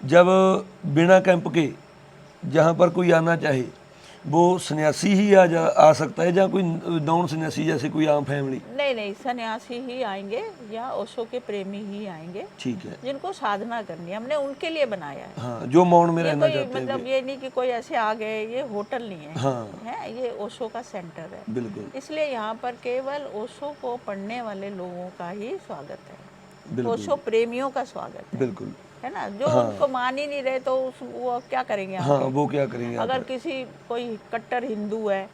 जब बिना कैंप के जहाँ पर कोई आना चाहे वो सन्यासी ही आ सकता है, या कोई नॉन सन्यासी जैसे कोई आम फैमिली? नहीं नहीं, सन्यासी ही आएंगे या ओशो के प्रेमी ही आएंगे। ठीक है, जिनको साधना करनी है, हमने उनके लिए बनाया है। हाँ, जो मौन में ये रहना कोई चाहते हैं। मतलब ये नहीं कि कोई ऐसे आ गए, ये होटल नहीं है, हाँ, है ये ओशो का सेंटर है। बिल्कुल इसलिए यहाँ पर केवल ओशो को पढ़ने वाले लोगों का ही स्वागत है, बिल्कुल ओशो प्रेमियों का स्वागत है, बिल्कुल, है ना। जो उनको मान ही नहीं रहे तो वो क्या करेंगे हाँ, आके? वो क्या करेंगे अगर आकर? किसी कोई कट्टर हिंदू है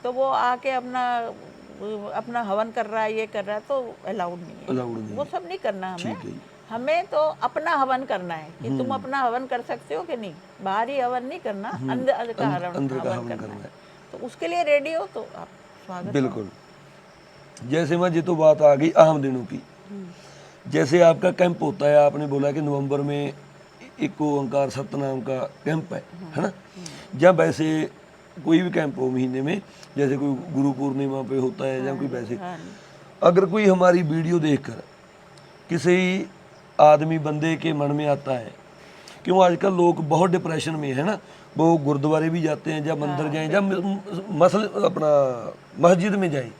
तो वो आके अपना हवन कर रहा है, ये कर रहा है, तो अलाउड नहीं है, अलाउड नहीं वो है। सब नहीं करना हमें। ठीक है, हमें तो अपना हवन करना है कि तुम अपना हवन कर सकते हो कि नहीं, बाहरी हवन नहीं करना, अंदर का अंदर का हवन करना है। तो उसके लिए रेडी हो तो आप स्वागत। बिल्कुल। जैसे मैं जी तो बात आ गई अहम दिनों की, जैसे आपका कैंप होता है, आपने बोला कि नवंबर में एक ओंकार सतनाम का कैंप है ना, जब वैसे कोई भी कैंप हो महीने में, जैसे कोई गुरु पूर्णिमा पे होता है या कोई वैसे, अगर कोई हमारी वीडियो देखकर किसी आदमी बंदे के मन में आता है, क्यों आजकल लोग बहुत डिप्रेशन में है ना, वो गुरुद्वारे भी जाते हैं, जब मंदिर जाएं, जब मसल अपना मस्जिद में जाएं,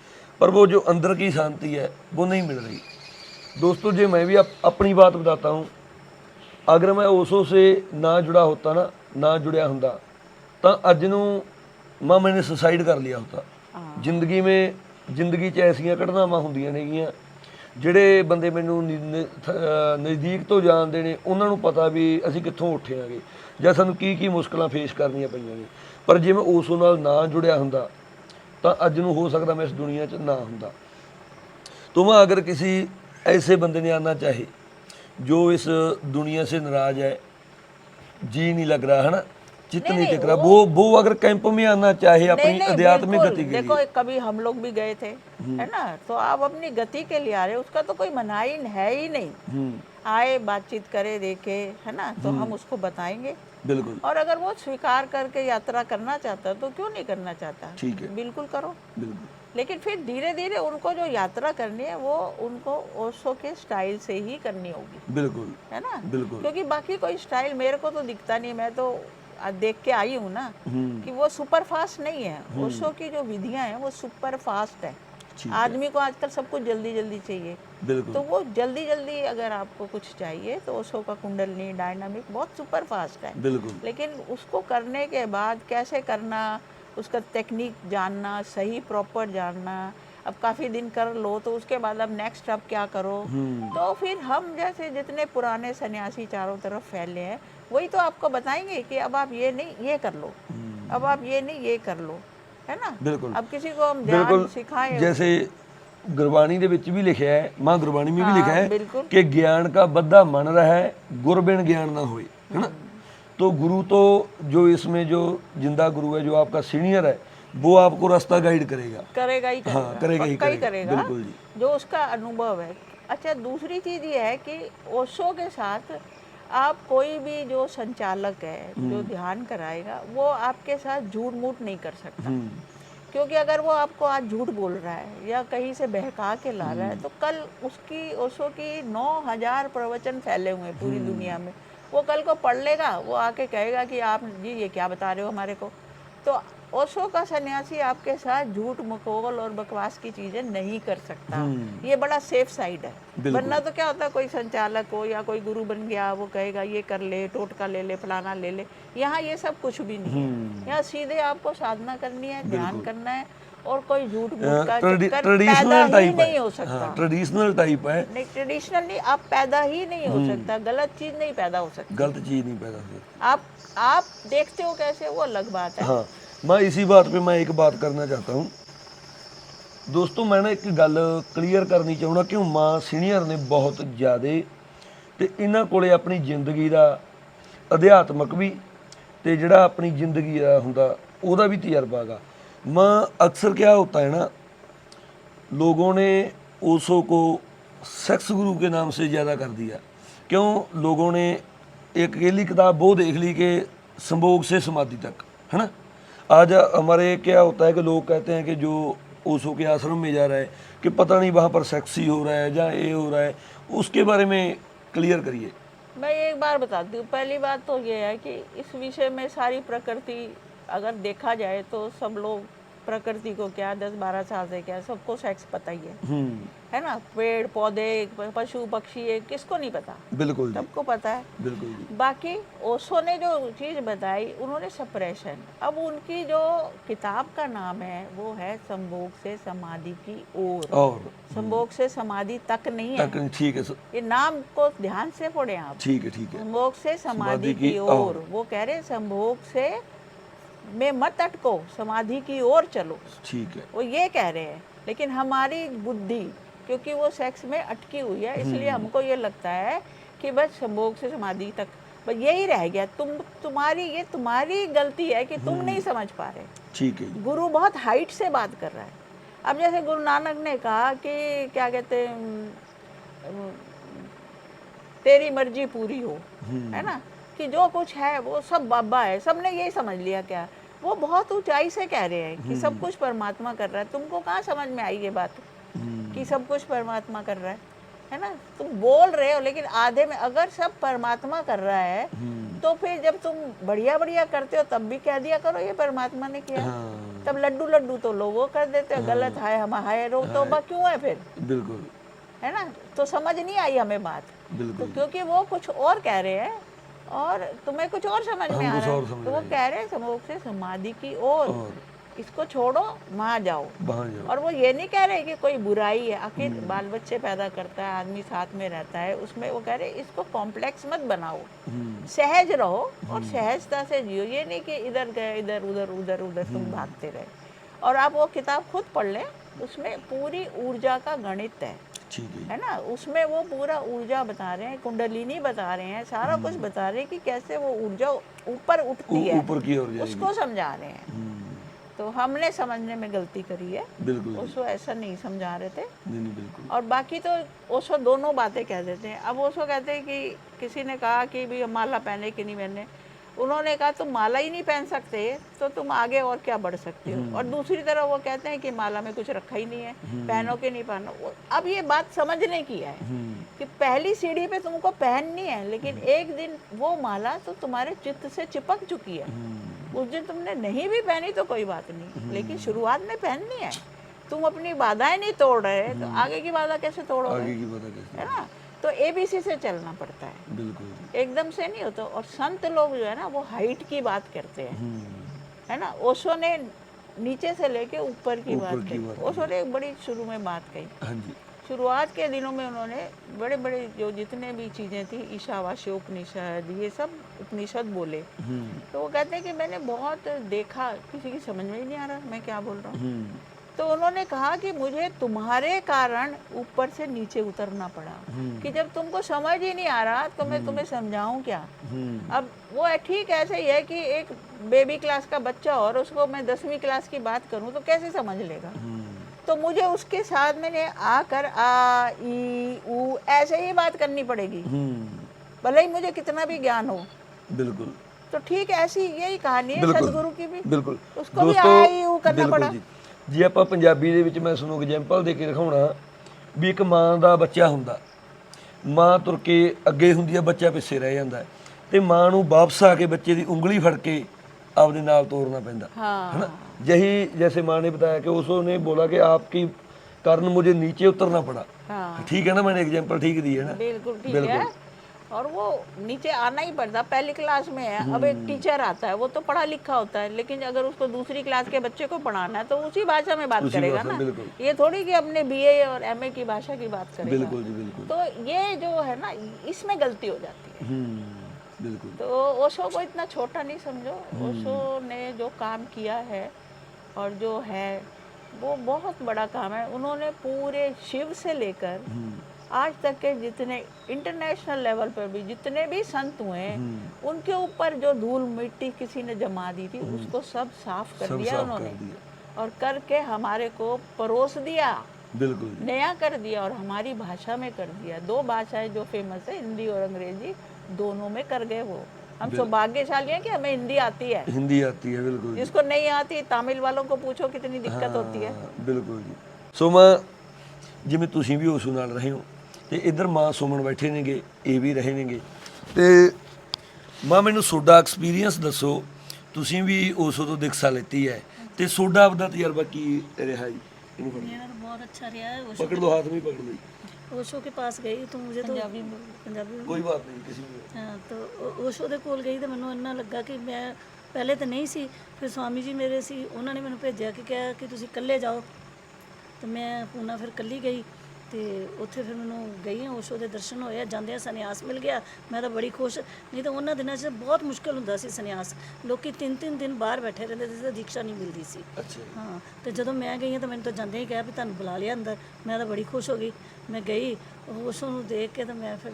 पर वो जो अंदर की शांति है वो नहीं मिल रही। दोस्तों जी मैं भी अपनी बात बताता हूँ, अगर मैं ओशो से ना जुड़ा होता ना जुड़िया ਹੁੰਦਾ ਤਾਂ ਅੱਜ ਨੂੰ ਮਾਂ मैंने ਸੁਸਾਈਡ ਕਰ ਲਿਆ ਹੁੰਦਾ। ਜ਼ਿੰਦਗੀ में ਜ਼ਿੰਦਗੀ 'ਚ ਐਸੀਆਂ ਘਟਨਾਵਾਂ ਹੁੰਦੀਆਂ ਨੇਗੀਆਂ, ਜਿਹੜੇ ਬੰਦੇ ਮੈਨੂੰ ਨਜ਼ਦੀਕ ਤੋਂ ਜਾਣਦੇ ਨੇ ਉਹਨਾਂ ਨੂੰ ਪਤਾ ਵੀ ਅਸੀਂ ਕਿੱਥੋਂ ਉੱਠੇ ਆਂਗੇ ਜਾਂ ਸਾਨੂੰ ਕੀ ਮੁਸ਼ਕਲਾਂ ਫੇਸ ਕਰਨੀਆਂ ਪਈਆਂ ਨੇ, ਪਰ ਜੇ ਮੈਂ ਓਸ਼ੋ ਨਾਲ ਨਾ ਜੁੜਿਆ ਹੁੰਦਾ ਤਾਂ ਅੱਜ ਨੂੰ ਹੋ ਸਕਦਾ मैं इस दुनिया 'ਚ ना ਹੁੰਦਾ। तो मैं अगर किसी ऐसे बंदे ने आना चाहे जो इस दुनिया से नाराज है, जी नहीं लग रहा है ना, चित्त नहीं टिक रहा, वो अगर कैंप में आना चाहे अपनी आध्यात्मिक गति के देखो लिए। कभी हम लोग भी गए थे, है ना, तो आप अपनी गति के लिए आ रहे हो, उसका तो कोई मनाही है ही नहीं। आए बातचीत करे देखे, है ना, तो हम उसको बताएंगे। बिल्कुल, और अगर वो स्वीकार करके यात्रा करना चाहता तो क्यों नहीं करना चाहता, ठीक है, बिल्कुल करो। बिल्कुल, लेकिन फिर धीरे धीरे उनको जो यात्रा करनी है वो उनको ओशो के स्टाइल से ही करनी होगी, बिल्कुल, है ना, बिल्कुल, क्योंकि बाकी कोई स्टाइल मेरे को तो दिखता नहीं। मैं तो देख के आई हूँ ना कि वो सुपर फास्ट नहीं है। ओशो की जो विधियां हैं वो सुपर फास्ट है। आदमी को आजकल सब कुछ जल्दी जल्दी चाहिए, बिल्कुल, तो वो जल्दी जल्दी अगर आपको कुछ चाहिए तो ओशो का कुंडलनी डायनामिक बहुत सुपर फास्ट है। बिल्कुल, लेकिन उसको करने के बाद कैसे करना, उसका टेक्निक जानना, सही प्रॉपर जानना, अब काफ़ी दिन कर लो तो उसके बाद अब नेक्स्ट अब क्या करो। तो फिर हम जैसे जितने पुराने सन्यासी चारों तरफ फैले हैं वही तो आपको बताएंगे कि अब आप ये नहीं ये कर लो, अब आप ये नहीं ये कर लो, है ना। बिल्कुल, अब किसी को हम ध्यान सिखाएं, जैसे गुरबाणी ਦੇ ਵਿੱਚ भी लिखा है, माँ गुरबाणी में भी लिखा है बिल्कुल कि ज्ञान का बद्धा मन रहा है, गुर बिन ज्ञान ना होए, है ना। तो गुरु तो जो इसमें जो जिंदा गुरु है, जो आपका सीनियर है, वो आपको रास्ता गाइड करेगा, करेगा ही करेगा, हाँ, करेगा ही करेगा, बिल्कुल जी, जो उसका अनुभव है। अच्छा, दूसरी चीज़ ये है कि ओशो के साथ आप कोई भी जो संचालक है जो ध्यान कराएगा वो आपके साथ झूठ मूठ नहीं कर सकता। क्योंकि अगर वो आपको आज झूठ बोल रहा है या कहीं से बहका के ला रहा है, तो कल उसकी ओशो की 9,000 प्रवचन फैले हुए हैं पूरी दुनिया में, वो कल को पढ़ लेगा, वो आके कहेगा कि आप जी ये क्या बता रहे हो हमारे को। तो ओशो का सन्यासी आपके साथ झूठ मखौल और बकवास की चीज़ें नहीं कर सकता। ये बड़ा सेफ साइड है। वरना तो क्या होता है, कोई संचालक हो या कोई गुरु बन गया, वो कहेगा ये कर ले, टोटका ले ले, फलाना ले ले। यहाँ ये सब कुछ भी नहीं है। यहाँ सीधे आपको साधना करनी है, ध्यान करना है, और कोई झूठ मूठ का चक्कर पैदा ही नहीं हो सकता। ट्रेडिशनल टाइप है। नहीं, ट्रेडिशनल नहीं, आप पैदा ही नहीं हो सकता, गलत चीज़ नहीं पैदा हो सकती, गलत चीज़ नहीं पैदा हो सकती। आप देखते हो कैसे, वो अलग बात है। हाँ, मैं इसी बात पे मैं एक बात करना चाहता हूँ दोस्तों। मैं ना एक गल क्लीयर करनी चाहूँगा कि मां सीनियर ने बहुत ज़्यादा ਤੇ ਇਹਨਾਂ ਕੋਲੇ ਆਪਣੀ ਜ਼ਿੰਦਗੀ ਦਾ ਅਧਿਆਤਮਕ ਵੀ ਤੇ ਜਿਹੜਾ ਆਪਣੀ ਜ਼ਿੰਦਗੀ ਦਾ ਹੁੰਦਾ ਉਹਦਾ भी तजर्बा गा। मां अक्सर क्या होता है ना, लोगों ने ओशो को सेक्स गुरु के नाम से ज़्यादा कर दिया। क्यों? लोगों ने एक अकेली किताब वो देख ली कि संभोग से समाधि तक, है ना। आज हमारे क्या होता है कि लोग कहते हैं कि जो ओशो के आश्रम में जा रहा है कि पता नहीं वहाँ पर सेक्स ही हो रहा है या ये हो रहा है, उसके बारे में क्लियर करिए। मैं एक बार बताती हूँ। पहली बात तो ये है कि इस विषय में सारी प्रकृति अगर देखा जाए तो सब लोग प्रकृति को क्या 10-12 साल से क्या सबको सेक्स पता ही है ना। पेड़ पौधे पशु पक्षी ये किसको नहीं पता, बिल्कुल सबको पता है। बिल्कुल। बाकी ओशो ने जो चीज़ बताई, उन्होंने सप्रेशन। अब उनकी जो किताब का नाम है वो है संभोग से समाधि की ओर, संभोग से समाधि तक नहीं है। ठीक है, ये नाम को ध्यान से पढ़े आप। ठीक है, ठीक है। संभोग से समाधि की ओर, वो कह रहे संभोग से में मत अटको, समाधि की ओर चलो, ठीक है, वो ये कह रहे हैं। लेकिन हमारी बुद्धि क्योंकि वो सेक्स में अटकी हुई है, इसलिए हमको ये लगता है कि बस संभोग से समाधि तक बस यही रह गया। तुम्हारी गलती है कि तुम नहीं समझ पा रहे। ठीक है। गुरु बहुत हाइट से बात कर रहा है। अब जैसे गुरु नानक ने कहा कि क्या कहते हैं, तेरी मर्जी पूरी हो, है ना, कि जो कुछ है वो सब बाबा है, सबने यही समझ लिया। क्या वो बहुत ऊंचाई से कह रहे हैं कि सब कुछ परमात्मा कर रहा है। तुमको कहाँ समझ में आई ये बात कि सब कुछ परमात्मा कर रहा है ना। तुम बोल रहे हो लेकिन आधे में, अगर सब परमात्मा कर रहा है तो फिर जब तुम बढ़िया बढ़िया करते हो तब भी कह दिया करो ये परमात्मा ने किया। तब लड्डू लड्डू तो लोग वो कर देते हो, गलत है हम हाय रो तो क्यों है फिर, बिल्कुल, है ना। तो समझ नहीं आई हमें बात, तो क्योंकि वो कुछ और कह रहे हैं और तुम्हें कुछ और समझ में आ रहा है। तो वो कह रहे हैं संभोग से समाधि की ओर, इसको छोड़ो, वहाँ जाओ। और वो ये नहीं कह रहे कि कोई बुराई है, आखिर बाल बच्चे पैदा करता है आदमी, साथ में रहता है, उसमें वो कह रहे इसको कॉम्प्लेक्स मत बनाओ, सहज रहो और सहजता से जियो। ये नहीं कि इधर गए इधर उधर उधर उधर तुम भागते रहे। और आप वो किताब खुद पढ़ लें, उसमें पूरी ऊर्जा का गणित है ना। उसमें वो पूरा ऊर्जा बता रहे हैं, कुंडलिनी बता रहे हैं, सारा कुछ बता रहे हैं कि कैसे वो ऊर्जा ऊपर उठती है, ऊपर की ओर जाएगी, उसको समझा रहे हैं। तो हमने समझने में गलती करी है, बिल्कुल। ओशो ऐसा नहीं समझा रहे थे, नहीं, बिल्कुल। और बाकी तो ओशो दोनों बातें कह देते हैं। अब ओशो कहते हैं कि किसी ने कहा कि भी माला पहने कि नहीं पहने, उन्होंने कहा तुम माला ही नहीं पहन सकते तो तुम आगे और क्या बढ़ सकते हो। और दूसरी तरफ वो कहते हैं कि माला में कुछ रखा ही नहीं है, पहनो कि नहीं पहनो। अब ये बात समझने की है कि पहली सीढ़ी पे तुमको पहननी है, लेकिन एक दिन वो माला तो तुम्हारे चित्त से चिपक चुकी है। उस दिन तुमने नहीं भी पहनी तो कोई बात नहीं, लेकिन शुरुआत में पहननी है। तुम अपनी बाधाएं नहीं तोड़ रहे तो आगे की बाधा कैसे तोड़ोगे, आगे की बाधा कैसे, है ना। तो एबीसी से चलना पड़ता है, बिल्कुल, एकदम से नहीं होता। और संत लोग जो है ना वो हाइट की बात करते हैं, है ना। ओशो ने नीचे से लेके ऊपर की बात कही। ओशो ने एक बड़ी शुरू में बात कही, शुरुआत के दिनों में उन्होंने बड़े बड़े जो जितने भी चीज़ें थी, ईशावास्य उपनिषद, ये सब उपनिषद बोले। तो वो कहते हैं कि मैंने बहुत देखा, किसी की समझ में ही नहीं आ रहा मैं क्या बोल रहा हूँ। तो उन्होंने कहा कि मुझे तुम्हारे कारण ऊपर से नीचे उतरना पड़ा, कि जब तुमको समझ ही नहीं आ रहा तो मैं तुम्हें समझाऊं क्या। अब वो है ठीक ऐसे ही है कि एक बेबी क्लास का बच्चा और उसको मैं 10वीं क्लास की बात करूं तो कैसे समझ लेगा। तो मुझे उसके साथ मैंने आकर आ ई ऊ ऐसे ही बात करनी पड़ेगी, भले ही मुझे कितना भी ज्ञान हो, बिल्कुल। तो ठीक ऐसी यही कहानी है सदगुरु की भी, बिल्कुल, उसको भी आ ई ऊ करना पड़ा। ਜੇ ਆਪਾਂ ਪੰਜਾਬੀ ਦੇ ਵਿੱਚ ਮੈਂ ਤੁਹਾਨੂੰ ਐਗਜ਼ਾਮਪਲ ਦੇ ਕੇ ਦਿਖਾਉਣਾ ਵੀ ਇੱਕ ਮਾਂ ਦਾ ਬੱਚਾ ਹੁੰਦਾ, ਮਾਂ ਤੁਰ ਕੇ ਅੱਗੇ ਹੁੰਦੀ ਆ, ਬੱਚਾ ਪਿੱਛੇ ਰਹਿ ਜਾਂਦਾ ਹੈ, ਤੇ ਮਾਂ ਨੂੰ ਵਾਪਸ ਆ ਕੇ ਬੱਚੇ ਦੀ ਉਂਗਲੀ ਫੜ ਕੇ ਆਪਦੇ ਨਾਲ ਤੋਰਨਾ ਪੈਂਦਾ है ना। यही जैसे माँ ने बताया कि उसने बोला कि आपकी कारण मुझे नीचे उतरना पड़ा। हाँ। ठीक है ना, मैंने एग्जांपल ठीक दी है ना। बिल्कुल ठीक है। और वो नीचे आना ही पड़ता, पहली क्लास में है, अब एक टीचर आता है, वो तो पढ़ा लिखा होता है, लेकिन अगर उसको दूसरी क्लास के बच्चे को पढ़ाना है तो उसी भाषा में बात करेगा ना। ये थोड़ी कि अपने बीए और एमए की भाषा की बात करेगा। बिल्कुल जी बिल्कुल। तो ये जो है ना, इसमें गलती हो जाती है। बिल्कुल। तो ओशो को इतना छोटा नहीं समझो। ओशो ने जो काम किया है और जो है वो बहुत बड़ा काम है। उन्होंने पूरे शिव से लेकर आज तक के जितने इंटरनेशनल लेवल पर भी जितने भी संत हुए उनके ऊपर जो धूल मिट्टी किसी ने जमा दी थी उसको सब साफ कर दिया उन्होंने, और करके हमारे को परोस दिया, बिल्कुल नया कर दिया और हमारी भाषा में कर दिया। दो भाषाएं जो फेमस है, हिंदी और अंग्रेजी, दोनों में कर गए वो। हम सौभाग्यशाली हैं कि हमें हिंदी आती है। हिंदी आती है बिल्कुल। जिसको नहीं आती, तमिल वालों को पूछो कितनी दिक्कत होती है। बिल्कुल जी। सो मां जिवें तुसीं भी ओशो नाल रहे हो ਤੇ ਇੱਧਰ ਮਾਂ ਸੁਮਨ ਬੈਠੇ ਨੇਗੇ, ਇਹ ਵੀ ਰਹੇ ਨੇਗੇ, ਤੇ ਮਾਂ ਮੈਨੂੰ ਤੁਹਾਡਾ ਐਕਸਪੀਰੀਅੰਸ ਦੱਸੋ, ਤੁਸੀਂ ਵੀ ओशो ਤੋਂ ਦਿਕਸ਼ਾ ਲੈਤੀ ਹੈ ਤੇ ਤੁਹਾਡਾ ਆਪਦਾ ਤਜਰਬਾ ਕੀ ਰਿਹਾ ਜੀ? ਇਹਨੂੰ ਫੜੋ। मेरा तो बहुत अच्छा रहा है। पकड़ दो, हाथ में ही पकड़ लो। ओशो के पास गई तो मुझे तो पंजाबी में कोई बात नहीं, किसी भी। हाँ, तो ओशो ਦੇ ਕੋਲ ਗਈ तो ਮੈਨੂੰ ਇੰਨਾ ਲੱਗਾ ਕਿ ਮੈਂ ਪਹਿਲੇ ਤਾਂ ਨਹੀਂ ਸੀ, ਫਿਰ ਸਵਾਮੀ ਜੀ ਮੇਰੇ ਸੀ, ਉਹਨਾਂ ਨੇ ਮੈਨੂੰ ਭੇਜਿਆ ਕਿ ਕਿਹਾ ਕਿ ਤੁਸੀਂ ਇਕੱਲੇ ਜਾਓ, ਤੇ ਮੈਂ ਪੂਨਾ ਫਿਰ ਇਕੱਲੀ ਗਈ ਤੇ ਉੱਥੇ ਫਿਰ ਮੈਨੂੰ ਗਈ ओशो ਦੇ ਦਰਸ਼ਨ ਹੋਏ, ਜਾਂਦਿਆਂ ਸੰਨਿਆਸ ਮਿਲ ਗਿਆ। ਮੈਂ ਤਾਂ ਬੜੀ ਖੁਸ਼, ਨਹੀਂ ਤਾਂ ਉਹਨਾਂ ਦਿਨਾਂ 'ਚ ਬਹੁਤ ਮੁਸ਼ਕਲ ਹੁੰਦਾ ਸੀ ਸੰਨਿਆਸ, ਲੋਕੀ 3-3 ਦਿਨ ਬਾਹਰ ਬੈਠੇ ਰਹਿੰਦੇ ਸੀ ਤੇ ਦੀਕਸ਼ਾ ਨਹੀਂ ਮਿਲਦੀ ਸੀ। ਅੱਛਾ। ਹਾਂ, ਤੇ ਜਦੋਂ ਮੈਂ ਗਈ ਤਾਂ ਮੈਨੂੰ ਤਾਂ ਜਾਂਦੇ ਹੀ ਕਿਹਾ ਵੀ ਤੁਹਾਨੂੰ ਬੁਲਾ ਲਿਆ ਅੰਦਰ। ਮੈਂ ਤਾਂ ਬੜੀ ਖੁਸ਼ ਹੋ ਗਈ, ਮੈਂ ਗਈ ओशो ਨੂੰ ਦੇਖ ਕੇ ਤਾਂ ਮੈਂ ਫਿਰ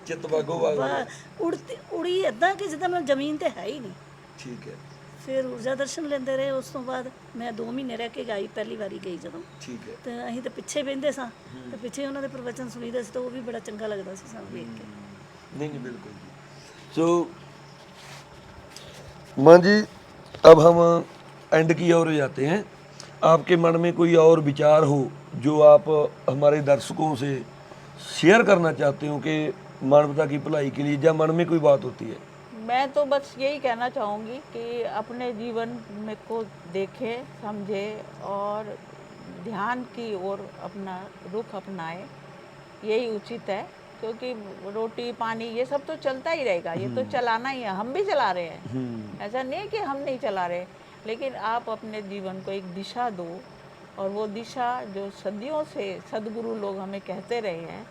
ਚਿੱਤ ਬਾਗੋ ਬਾਗ। ਉੜੀ ਇੱਦਾਂ ਕਿ ਜਿੱਦਾਂ ਮੈਂ ਜ਼ਮੀਨ ਤੇ ਹੈ ਹੀ ਨਹੀਂ। ਠੀਕ ਹੈ। ਫਿਰ ਊਰਜਾ ਦਰਸ਼ਨ ਲੈਂਦੇ ਰਹੇ। ਉਸ ਤੋਂ ਬਾਅਦ ਮੈਂ 2 ਮਹੀਨੇ ਰਹਿ ਕੇ ਗਈ, ਪਹਿਲੀ ਵਾਰੀ ਗਈ ਜਦੋਂ। ਠੀਕ ਹੈ। ਤੇ ਅਸੀਂ ਤਾਂ ਪਿੱਛੇ ਬਹਿੰਦੇ ਸਾਂ ਤੇ ਪਿੱਛੇ ਉਹਨਾਂ ਦੇ ਪ੍ਰਵਚਨ ਸੁਣੀਦੇ ਸੀ, ਤਾਂ ਉਹ ਵੀ ਬੜਾ ਚੰਗਾ ਲੱਗਦਾ ਸੀ ਸਾਨੂੰ ਵੇਖ ਕੇ। नहीं नहीं बिल्कुल जी। सो मां जी अब हम एंड की ओर जाते हैं। आपके मन में कोई और विचार हो जो आप हमारे दर्शकों से शेयर करना चाहते हो कि मानवता की भलाई के लिए, या मन में कोई बात होती है? मैं तो बस यही कहना चाहूँगी कि अपने जीवन में को देखे समझे और ध्यान की ओर अपना रुख अपनाए, यही उचित है। क्योंकि रोटी पानी ये सब तो चलता ही रहेगा, ये तो चलाना ही है, हम भी चला रहे हैं, ऐसा नहीं है कि हम नहीं चला रहे, लेकिन आप अपने जीवन को एक दिशा दो, और वो दिशा जो सदियों से सदगुरु लोग हमें कहते रहे हैं,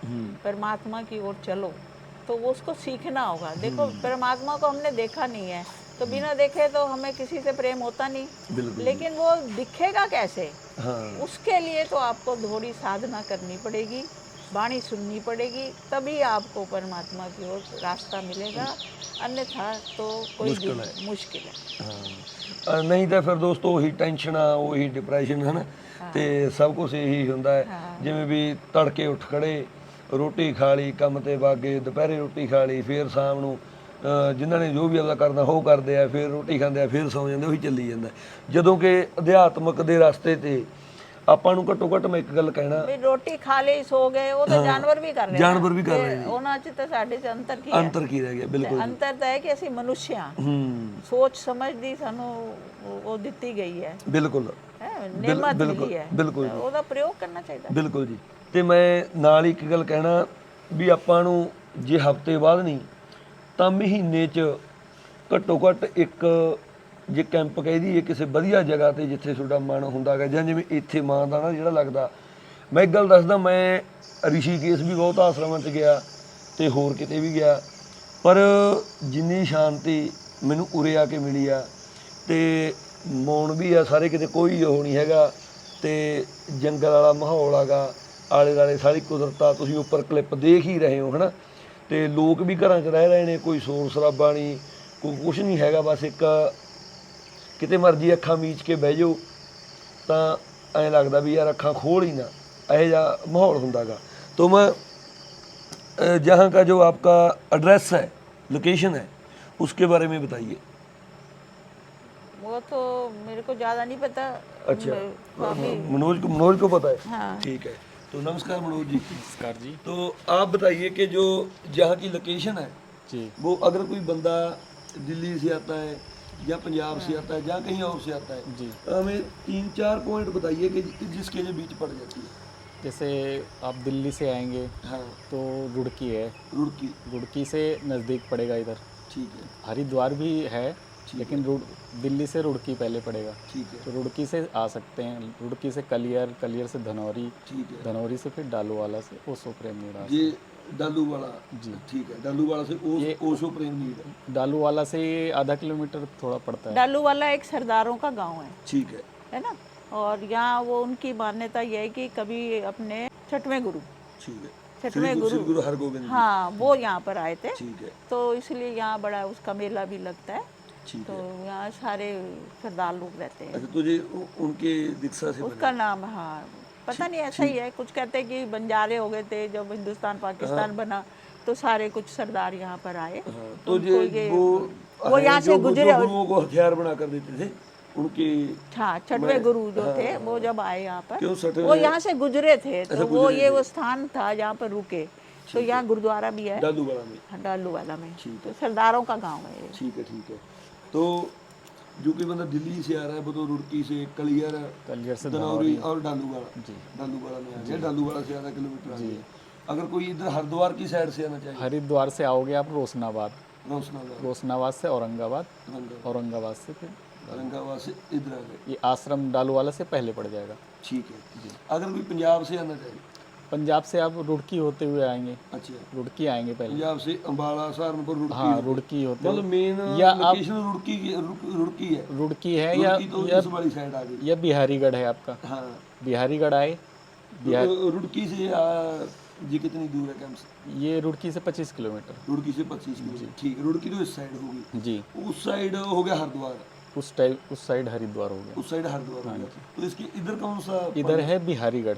परमात्मा की ओर चलो, तो वो उसको सीखना होगा। देखो परमात्मा को हमने देखा नहीं है, तो बिना देखे तो हमें किसी से प्रेम होता नहीं, लेकिन वो दिखेगा कैसे? हाँ। उसके लिए तो आपको थोड़ी साधना करनी पड़ेगी, वाणी सुननी पड़ेगी, तभी आपको परमात्मा की ओर रास्ता मिलेगा, अन्यथा तो कोई मुश्किल है। हाँ। नहीं तो फिर दोस्तों वही टेंशन वही डिप्रेशन है ना। ਤੇ ਸਭ ਕੁਝ ਇਹੀ ਹੁੰਦਾ ਹੈ, ਜਿਵੇਂ ਵੀ ਤੜਕੇ ਉੱਠ ਖੜੇ, ਰੋਟੀ ਖਾ ਲਈ, ਕੰਮ ਤੇ ਵਾਗੇ, ਦੁਪਹਿਰੇ ਰੋਟੀ ਖਾ ਲਈ, ਫਿਰ ਸ਼ਾਮ ਨੂੰ ਜਿਨ੍ਹਾਂ ਨੇ ਜੋ ਵੀ ਆਪਦਾ ਕਰਨਾ ਉਹ ਕਰਦੇ ਆ, ਫਿਰ ਰੋਟੀ ਖਾਂਦੇ ਆ, ਫਿਰ ਸੌਂ ਜਾਂਦੇ, ਉਹੀ ਚੱਲੀ ਜਾਂਦਾ। ਜਦੋਂ ਕਿ ਅਧਿਆਤਮਕ ਦੇ ਰਸਤੇ ਤੇ ਆਪਾਂ ਨੂੰ ਘੱਟੋ ਘੱਟ ਮੈਂ ਇੱਕ ਗੱਲ ਕਹਿਣਾ ਵੀ ਰੋਟੀ ਖਾ ਲਈ ਸੋ ਗਏ, ਉਹ ਤਾਂ ਜਾਨਵਰ ਵੀ ਕਰ ਰਹੇ, ਜਾਨਵਰ ਵੀ ਕਰ ਰਹੇ ਨੇ। ਉਹਨਾਂ 'ਚ ਤਾਂ ਸਾਡੇ 'ਚ ਅੰਤਰ ਕੀ ਹੈ? ਅੰਤਰ ਕੀ ਰਹਿ ਗਿਆ? ਬਿਲਕੁਲ ਅੰਤਰ ਤਾਂ ਹੈ ਕਿ ਅਸੀਂ ਮਨੁੱਖ ਹਾਂ, ਸੋਚ ਸਮਝ ਦੀ ਸਾਨੂੰ ਉਹ ਦਿੱਤੀ ਗਈ ਹੈ, ਬਿਲਕੁਲ ਨਿਮਤ ਮਿਲੀ ਹੈ, ਬਿਲਕੁਲ ਉਹਦਾ ਪ੍ਰਯੋਗ ਕਰਨਾ ਚਾਹੀਦਾ। ਬਿਲਕੁਲ ਜੀ। ਤੇ ਮੈਂ ਨਾਲ ਇੱਕ ਗੱਲ ਕਹਿਣਾ ਵੀ ਆਪਾਂ ਨੂੰ ਜੇ ਹਫ਼ਤੇ ਬਾਅਦ ਨਹੀਂ ਤਾਂ ਮਹੀਨੇ 'ਚ ਘੱਟੋ ਘੱਟ ਇੱਕ ਜੇ ਕੈਂਪ ਕਹਿ ਦਈਏ ਕਿਸੇ ਵਧੀਆ ਜਗ੍ਹਾ ਤੇ ਜਿੱਥੇ ਤੁਹਾਡਾ ਮਨ ਹੁੰਦਾ ਗਾ, ਜਾਂ ਜਿਵੇਂ ਇੱਥੇ ਮਾਂ ਦਾ ਨਾ ਜਿਹੜਾ ਲੱਗਦਾ। ਮੈਂ ਇੱਕ ਗੱਲ ਦੱਸਦਾ, ਮੈਂ ਰਿਸ਼ੀਕੇਸ਼ ਵੀ ਬਹੁਤ ਆਸ਼ਰਮਾਂ 'ਚ ਗਿਆ ਤੇ ਹੋਰ ਕਿਤੇ ਵੀ ਗਿਆ, ਪਰ ਜਿੰਨੀ ਸ਼ਾਂਤੀ ਮੈਨੂੰ ਉਰੇ ਆ ਕੇ ਮਿਲੀ ਆ, ਤੇ ਮੌਨ ਵੀ ਆ ਸਾਰੇ ਕਿਤੇ, ਕੋਈ ਉਹ ਨਹੀਂ ਹੈਗਾ, ਤੇ ਜੰਗਲ ਵਾਲਾ ਮਾਹੌਲ ਹੈਗਾ, ਆਲੇ ਦੁਆਲੇ ਸਾਰੀ ਕੁਦਰਤ ਆ, ਤੁਸੀਂ ਉੱਪਰ ਕਲਿੱਪ ਦੇਖ ਹੀ ਰਹੇ ਹੋ ਹੈ ਨਾ। ਤੇ ਲੋਕ ਵੀ ਘਰਾਂ 'ਚ ਰਹਿ ਰਹੇ ਨੇ, ਕੋਈ ਸ਼ੋਰ ਸ਼ਰਾਬਾ ਨਹੀਂ, ਕੋਈ ਕੁਛ ਨਹੀਂ ਹੈਗਾ, ਬਸ ਇੱਕ ਕਿਤੇ ਮਰਜ਼ੀ ਅੱਖਾਂ ਮੀਚ ਕੇ ਬਹਿ ਜਾਓ ਤਾਂ ਐਂ ਲੱਗਦਾ ਵੀ ਯਾਰ ਅੱਖਾਂ ਖੋਲ ਹੀ ਨਾ, ਇਹੋ ਜਿਹਾ ਮਾਹੌਲ ਹੁੰਦਾ ਗਾ। तो मैं जहाँ का जो आपका एड्रेस है, लोकेशन है, उसके बारे में बताइए। वो तो मेरे को ज़्यादा नहीं पता, अच्छा स्वामी मनोज को पता है। हाँ। ठीक है, तो नमस्कार मनोज जी। नमस्कार जी। तो आप बताइए कि जो जहाँ की लोकेशन है जी वो अगर कोई बंदा दिल्ली से आता है या पंजाब से आता है या कहीं और से आता है, जी। तो हमें 3-4 पॉइंट बताइए कि जिसके लिए बीच पड़ जाती है। जैसे आप दिल्ली से आएंगे हाँ, तो रुड़की है, रुड़की, रुड़की से नज़दीक पड़ेगा इधर। ठीक है, हरिद्वार भी है लेकिन दिल्ली से रुड़की पहले पड़ेगा। ठीक है, तो रुड़की से आ सकते हैं, रुड़की से कलियर, कलियर से धनौरी, ठीक है। धनौरी से फिर डालूवाला से ओशो प्रेम निवास। ये डालू वाला, जी। ठीक है, डालू वाला से ओशो प्रेम नीड है, डालूवाला से आधा किलोमीटर थोड़ा पड़ता है। डालू वाला एक सरदारों का गांव ठीक है ना। और यहाँ वो उनकी मान्यता ये है कि कभी अपने छठवें गुरु ठीक है। छठवें श्री गुरु गुरु हरगोबिंद जी, हाँ वो यहाँ पर आए थे, ठीक है, तो इसलिए यहाँ बड़ा उसका मेला भी लगता है। ठीक तो है। यहाँ सारे सरदार लोग रहते हैं। अच्छा, तुझे उनके दीक्षा से उसका नाम हाँ पता नहीं, ऐसा ही है। कुछ कहते हैं कि बंजारे हो गए थे जब हिंदुस्तान पाकिस्तान बना, तो सारे कुछ सरदार यहाँ पर आए। हाँ, तो तो उनको वो वो यहाँ से गुजरे। गुरुओं को हथियार बना कर देते थे उनके। हाँ छठवें गुरु जो थे वो जब आए यहाँ पर, क्यों छठवें? वो यहाँ से गुजरे थे, तो वो ये वो स्थान था जहाँ पर रुके। तो यहाँ गुरुद्वारा भी है डालू वाला में, हाँ, डालू वाला में। ठीक तो सरदारों का गांव है ये। ठीक है, ठीक है। तो जो कि बंदा दिल्ली से आ रहा है वो तो रुड़की से कलियर, कलियर से धनौरी और डालू वाला, जी। डालू वाला में आ गया, डालू वाला से आधा किलोमीटर आ गया। अगर कोई इधर हरिद्वार की साइड से आना चाहिए, हरिद्वार से आओगे आप रोशनाबाद, रोशनाबाद, रोशनाबाद से औरंगाबाद, औरंगाबाद, औरंगाबाद से फिर औरंगाबाद से इधर आ गए, ये आश्रम डालूवाला से पहले पड़ जाएगा। ठीक है। अगर कोई पंजाब से आना चाहिए, पंजाब से आप रुड़की होते हुए आएंगे, अच्छा, रुड़की आएंगे पहले। पंजाब से अंबाला, सहारनपुर, रुड़की, हाँ रुड़की होते मतलब मेन या आप- लोकेशन रुड़की रुड़की है, रुड़की है या रुड़की तो इस वाली साइड आ गई। या बिहारीगढ़ है आपका। हाँ, बिहारीगढ़ आए, तो रुड़की से ये कितनी दूर है कैंप से? ये रुड़की से 25 किलोमीटर। रुड़की से 25 किलोमीटर, ठीक है। रुड़की तो इस साइड होगी, जी। उस साइड हो गया हरिद्वार, उस साइड हरिद्वार हो गया। उस साइड हरिद्वार हो गया। तो इसके इधर कौन सा? इधर है बिहारीगढ़।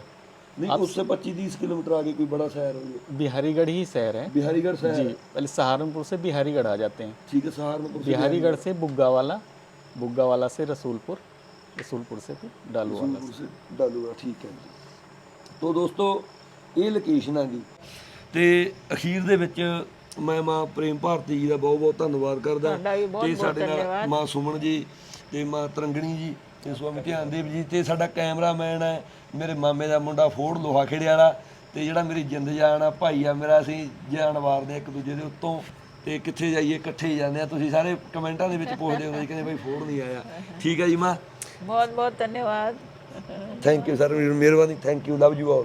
नहीं, उससे 25-30 किलोमीटर आगे कोई बड़ा शहर हो गया, बिहारीगढ़ ही शहर है बिहारीगढ़ शहर जी। है। पहले सहारनपुर से बिहारीगढ़ आ जाते हैं। ठीक है, सहारनपुर से बिहारीगढ़ से बुग्गावाला, बुग्गावाला से रसूलपुर, रसूलपुर से फिर डालूवाला। ਰਸੂਲਪੁਰ ਸੇ ਡਾਲੂਆ, ਠੀਕ ਹੈ ਜੀ। ਤੋ ਦੋਸਤੋ ਇਹ ਲੋਕੇਸ਼ਨ ਆ ਗਈ, ਤੇ ਅਖੀਰ ਦੇ ਵਿੱਚ ਮੈਂ ਮਾਂ ਪ੍ਰੇਮ ਭਾਰਤੀ ਜੀ ਦਾ ਬਹੁਤ ਬਹੁਤ ਧੰਨਵਾਦ ਕਰਦਾ, ਤੁਹਾਡਾ ਵੀ ਬਹੁਤ ਤੇ ਬਹੁਤ ਸਾਡੇ ਨਾਲ ਧੰਨਵਾਦ। ਮਾਂ ਸੁਮਨ ਜੀ ਤੇ ਮਾਂ ਤਰੰਗਣੀ ਜੀ ਤੇ ਸਵਾਮੀ ਧਿਆਨਦੇਵ ਜੀ ਤੇ ਸਾਡਾ ਕੈਮਰਾਮੈਨ ਹੈ ਮੇਰੇ ਮਾਮੇ ਦਾ ਮੁੰਡਾ ਫੋੜ ਲੋਹਾ ਖੇੜੇ ਵਾਲਾ, ਤੇ ਜਿਹੜਾ ਮੇਰੀ ਜਿੰਦ ਜਾਨ ਆ ਭਾਈ ਆ ਮੇਰਾ, ਅਸੀਂ ਜਾਨ ਵਾਰਦੇ ਇੱਕ ਦੂਜੇ ਦੇ ਉੱਤੋਂ, ਤੇ ਕਿੱਥੇ ਜਾਈਏ ਇਕੱਠੇ ਹੀ ਜਾਂਦੇ ਆ। ਤੁਸੀਂ ਸਾਰੇ ਕਮੈਂਟਾਂ ਦੇ ਵਿੱਚ ਪੁੱਛਦੇ ਹੁੰਦੇ ਸੀ ਕਹਿੰਦੇ ਭਾਈ ਫੋੜ ਨਹੀਂ ਆਇਆ। ਠੀਕ ਹੈ ਜੀ ਮਾਂ, बहुत बहुत धन्यवाद। थैंक यू सर, मेहरबानी, thank you, love you all.